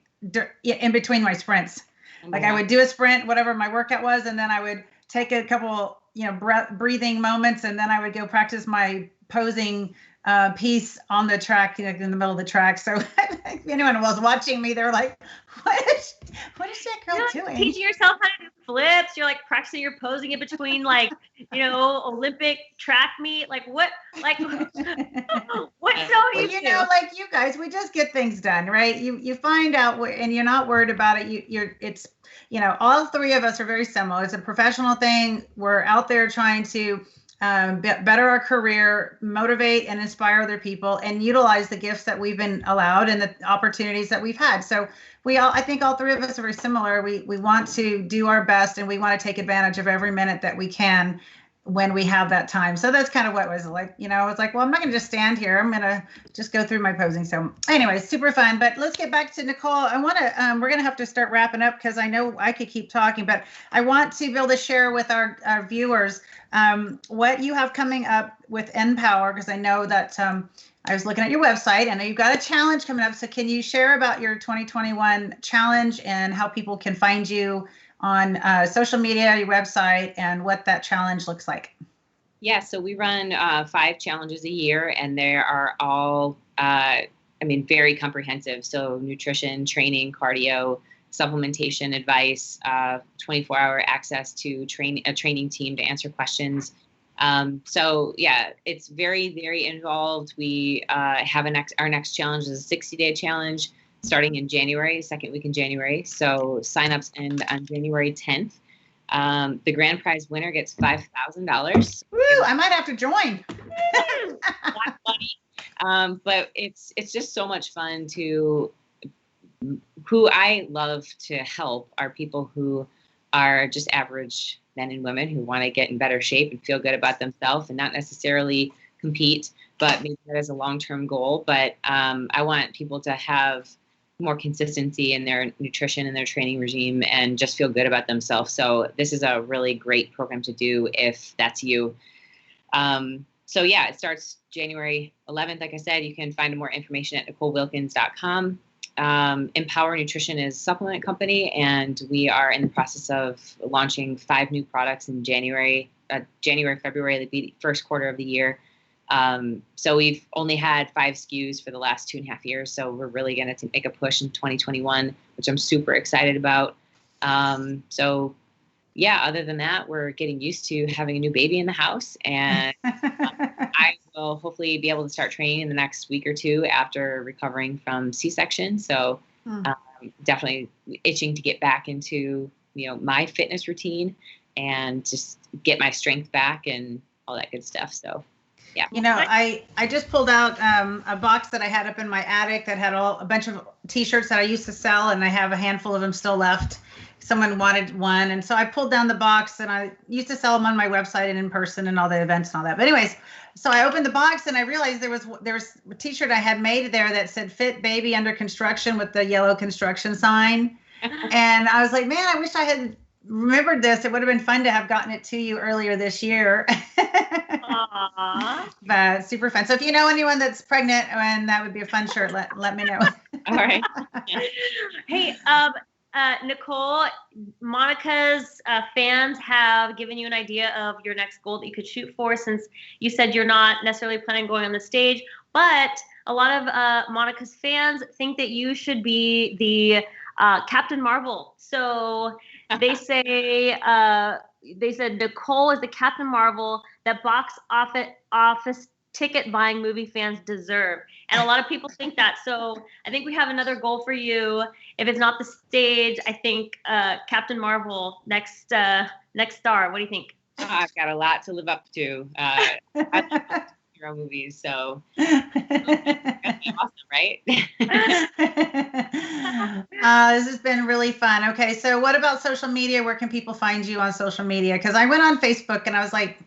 in between my sprints. Like I would do a sprint, whatever my workout was, and then I would take a couple, you know, breathing moments, and then I would go practice my posing piece on the track, you know, in the middle of the track. So if anyone was watching me, they were like, what is that girl You're doing? Teaching yourself how to do flips. You're like practicing your posing in between, like, you know, Olympic track meet. Like what show you you know, like you guys, we just get things done, right? You find out and you're not worried about it. It's, you know, all 3 of us are very similar. It's a professional thing. We're out there trying to better our career, motivate and inspire other people, and utilize the gifts that we've been allowed and the opportunities that we've had. So I think all 3 of us are very similar. We want to do our best, and we want to take advantage of every minute that we can when we have that time. So that's kind of what it was like. You know, I was like, well, I'm not going to just stand here. I'm going to just go through my posing. So anyway, super fun. But let's get back to Nicole. I want to, we're going to have to start wrapping up because I know I could keep talking, but I want to be able to share with our viewers what you have coming up with NPower, because I know that I was looking at your website. I know you've got a challenge coming up. So can you share about your 2021 challenge and how people can find you on social media, your website, and what that challenge looks like? Yeah, so we run 5 challenges a year, and they are all, very comprehensive. So nutrition, training, cardio, supplementation advice, 24-hour access to a training team to answer questions. So yeah, it's very, very involved. We have our next challenge is a 60-day challenge starting in January, second week in January. So signups end on January 10th. The grand prize winner gets $5,000. Woo! I might have to join. Not funny. But it's just so much fun who I love to help are people who are just average men and women who want to get in better shape and feel good about themselves and not necessarily compete, but maybe that is a long-term goal. But I want people to have more consistency in their nutrition and their training regime and just feel good about themselves. So this is a really great program to do if that's you. So yeah, it starts January 11th. Like I said, you can find more information at NicoleWilkins.com. Empower Nutrition is a supplement company, and we are in the process of launching 5 new products in February, the first quarter of the year. So we've only had 5 SKUs for the last 2.5 years. So we're really going to make a push in 2021, which I'm super excited about. So yeah, other than that, we're getting used to having a new baby in the house, and I will hopefully be able to start training in the next week or 2 after recovering from C-section. So definitely itching to get back into, my fitness routine and just get my strength back and all that good stuff. So yeah. I just pulled out a box that I had up in my attic that had a bunch of t-shirts that I used to sell, and I have a handful of them still left. Someone wanted one, and so I pulled down the box, and I used to sell them on my website and in person and all the events and all that. But anyways, so I opened the box and I realized there was a t-shirt I had made there that said "Fit Baby Under Construction" with the yellow construction sign. And I was like, man, I wish I had remembered this. It would have been fun to have gotten it to you earlier this year. But super fun. So if you know anyone that's pregnant and that would be a fun shirt, let me know. All right. Hey, Nicole, Monica's fans have given you an idea of your next goal that you could shoot for, since you said you're not necessarily planning on going on the stage, but a lot of Monica's fans think that you should be the Captain Marvel. So they say, they said Nicole is the Captain Marvel that box office ticket buying movie fans deserve. And a lot of people think that. So I think we have another goal for you. If it's not the stage, I think Captain Marvel, next star. What do you think? I've got a lot to live up to. I love hero movies, so that's awesome, right? This has been really fun. Okay, so what about social media? Where can people find you on social media? Because I went on Facebook and I was like,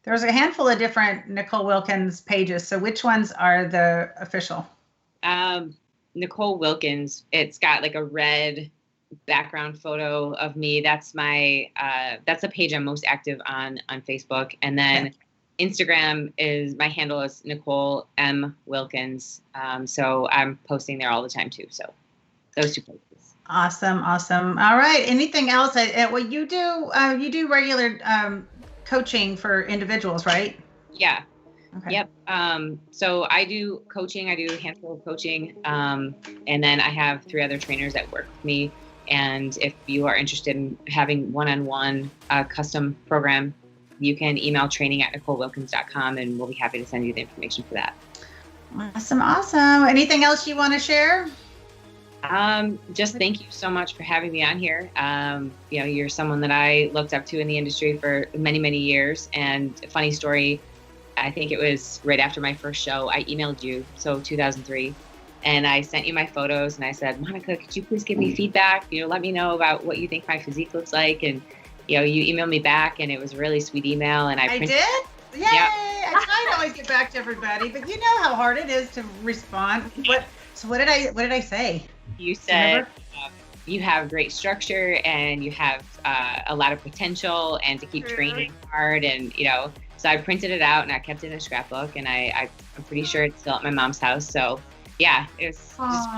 there was a handful of different Nicole Wilkins pages. So which ones are the official? Nicole Wilkins. It's got like a red background photo of me. That's my that's the page I'm most active on Facebook. And then Instagram is my handle is Nicole M Wilkins. So I'm posting there all the time too. So those 2 places. Awesome. All right. Anything else? Well, you do regular coaching for individuals, right? Yeah. Okay. Yep. So I do coaching. I do a handful of coaching. And then I have 3 other trainers that work with me. And if you are interested in having one-on-one custom program, you can email training@NicoleWilkins.com, and we'll be happy to send you the information for that. Awesome. Anything else you want to share? Just thank you so much for having me on here. You're someone that I looked up to in the industry for many, many years. And a funny story, I think it was right after my first show, I emailed you, so 2003, and I sent you my photos and I said, Monica, could you please give me feedback? Let me know about what you think my physique looks like. And, you emailed me back, and it was a really sweet email. And I did? Yay! Yep. I try to always get back to everybody, but you know how hard it is to respond. So what did I say? You said you have great structure and you have a lot of potential, and to keep training hard, and so I printed it out and I kept it in a scrapbook, and I'm pretty sure it's still at my mom's house. So yeah, it was just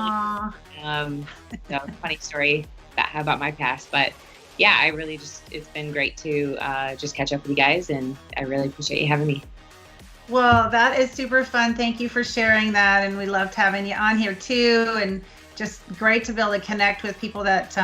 really funny story about my past, but yeah, I really it's been great to just catch up with you guys, and I really appreciate you having me. Well, that is super fun. Thank you for sharing that, and we loved having you on here too, and just great to be able to connect with people that,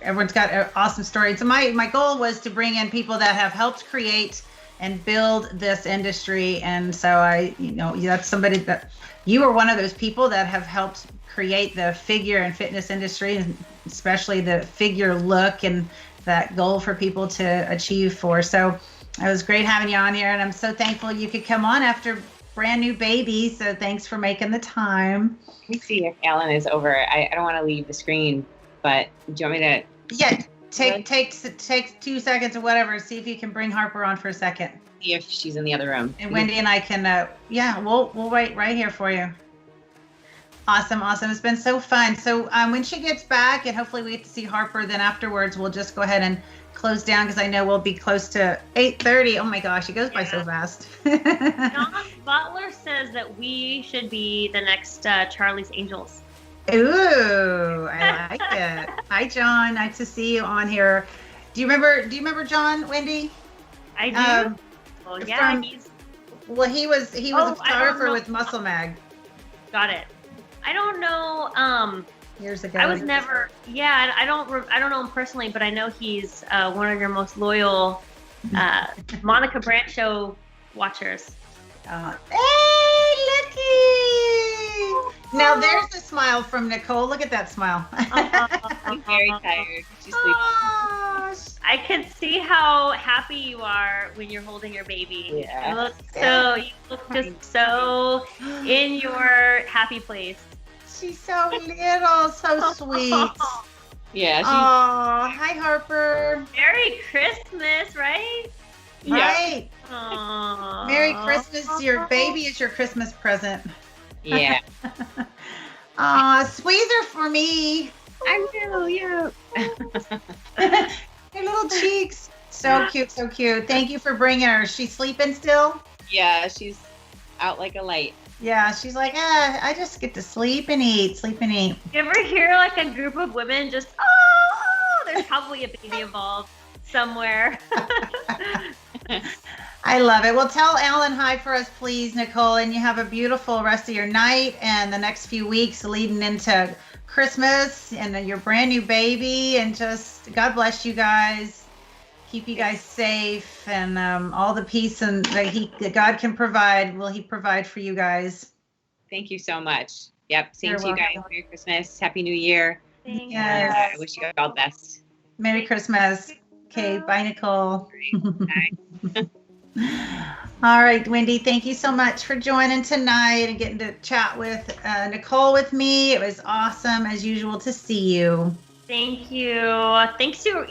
everyone's got an awesome story. So my goal was to bring in people that have helped create and build this industry. And so that's somebody that you are one of those people that have helped create the figure and fitness industry, and especially the figure look and that goal for people to achieve for. So it was great having you on here, and I'm so thankful you could come on after brand new baby. So thanks for making the time. Let me see if Alan is over. I don't want to leave the screen, but do you want me to? Yeah, take 2 seconds or whatever. See if you can bring Harper on for a second. See if she's in the other room. And Wendy and I can, we'll wait right here for you. Awesome. It's been so fun. So when she gets back, and hopefully we get to see Harper, then afterwards we'll just go ahead and close down, because I know we'll be close to 8:30. Oh my gosh, it goes by so fast. John Butler says that we should be the next Charlie's Angels. Ooh, I like it. Hi, John. Nice to see you on here. Do you remember John, Wendy? I do. Well, yeah, he was a photographer with Muscle Mag. Got it. I don't know. Years ago. I was never. Yeah, I don't know him personally, but I know he's one of your most loyal Monica Brant show watchers. Hey, looky! Now there's a smile from Nicole. Look at that smile. I'm very tired. She's sleeping. I can see how happy you are when you're holding your baby. Yeah. You look just so in your happy place. She's so little, so sweet. Yeah. Oh, hi Harper. Merry Christmas, right? Yeah. Right. Aww. Merry Christmas. Your baby is your Christmas present. Yeah. Squeeze her for me. I will. Yeah. Her little cheeks. So cute, so cute. Thank you for bringing her. She's sleeping still? Yeah, she's out like a light. Yeah, she's like, I just get to sleep and eat. You ever hear like a group of women just, there's probably a baby involved somewhere. I love it. Well, tell Alan hi for us, please, Nicole, and you have a beautiful rest of your night and the next few weeks leading into Christmas and then your brand new baby, and just God bless you guys. Keep you guys safe, and all the peace and that God can provide. Will He provide for you guys? Thank you so much. Yep. Same You're to you guys. welcome. Merry Christmas. Happy New Year. Thank Yes. I wish you all the best. Merry Christmas. Okay. Bye, Nicole. Bye. All right, Wendy, thank you so much for joining tonight and getting to chat with Nicole with me. It was awesome, as usual, to see you. Thank you. Thanks you.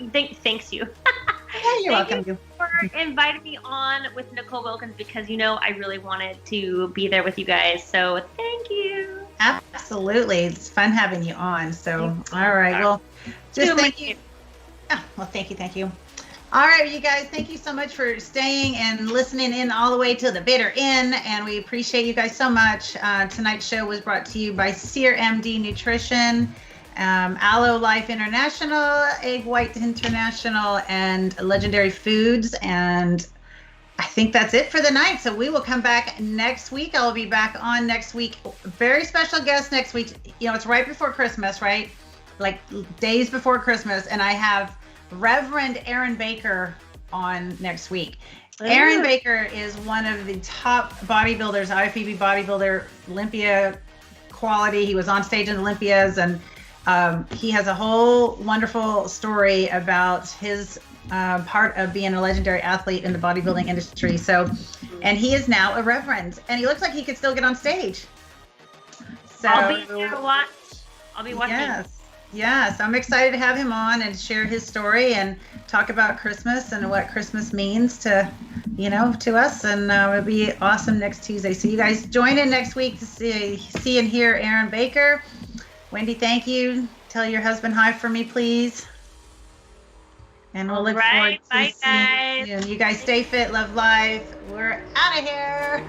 Yeah, you're welcome. You for inviting me on with Nicole Wilkins, because I really wanted to be there with you guys. So thank you. Absolutely. It's fun having you on. So, all right. Well, just thank you. Oh, well, thank you. All right, you guys, thank you so much for staying and listening in all the way to the bitter end, and we appreciate you guys so much. Tonight's show was brought to you by CYRx Nutrition, Aloe Life International, Egg White International, and Legendary Foods. And I think that's it for the night. So we will come back next week. I'll be back on next week. Very special guest next week. It's right before Christmas, right? Like days before Christmas. And I have Reverend Aaron Baker on next week. Aaron Baker is one of the top bodybuilders, IFBB bodybuilder, Olympia quality. He was on stage in Olympias, and he has a whole wonderful story about his part of being a legendary athlete in the bodybuilding industry. So, and he is now a reverend, and he looks like he could still get on stage. So I'll be there to watch. I'll be watching. Yes, I'm excited to have him on and share his story and talk about Christmas and what Christmas means to us. And it'll be awesome next Tuesday. So you guys join in next week to see and hear Aaron Baker. Wendy, thank you. Tell your husband hi for me, please. And we'll look forward to seeing you. You guys stay fit, love life. We're out of here.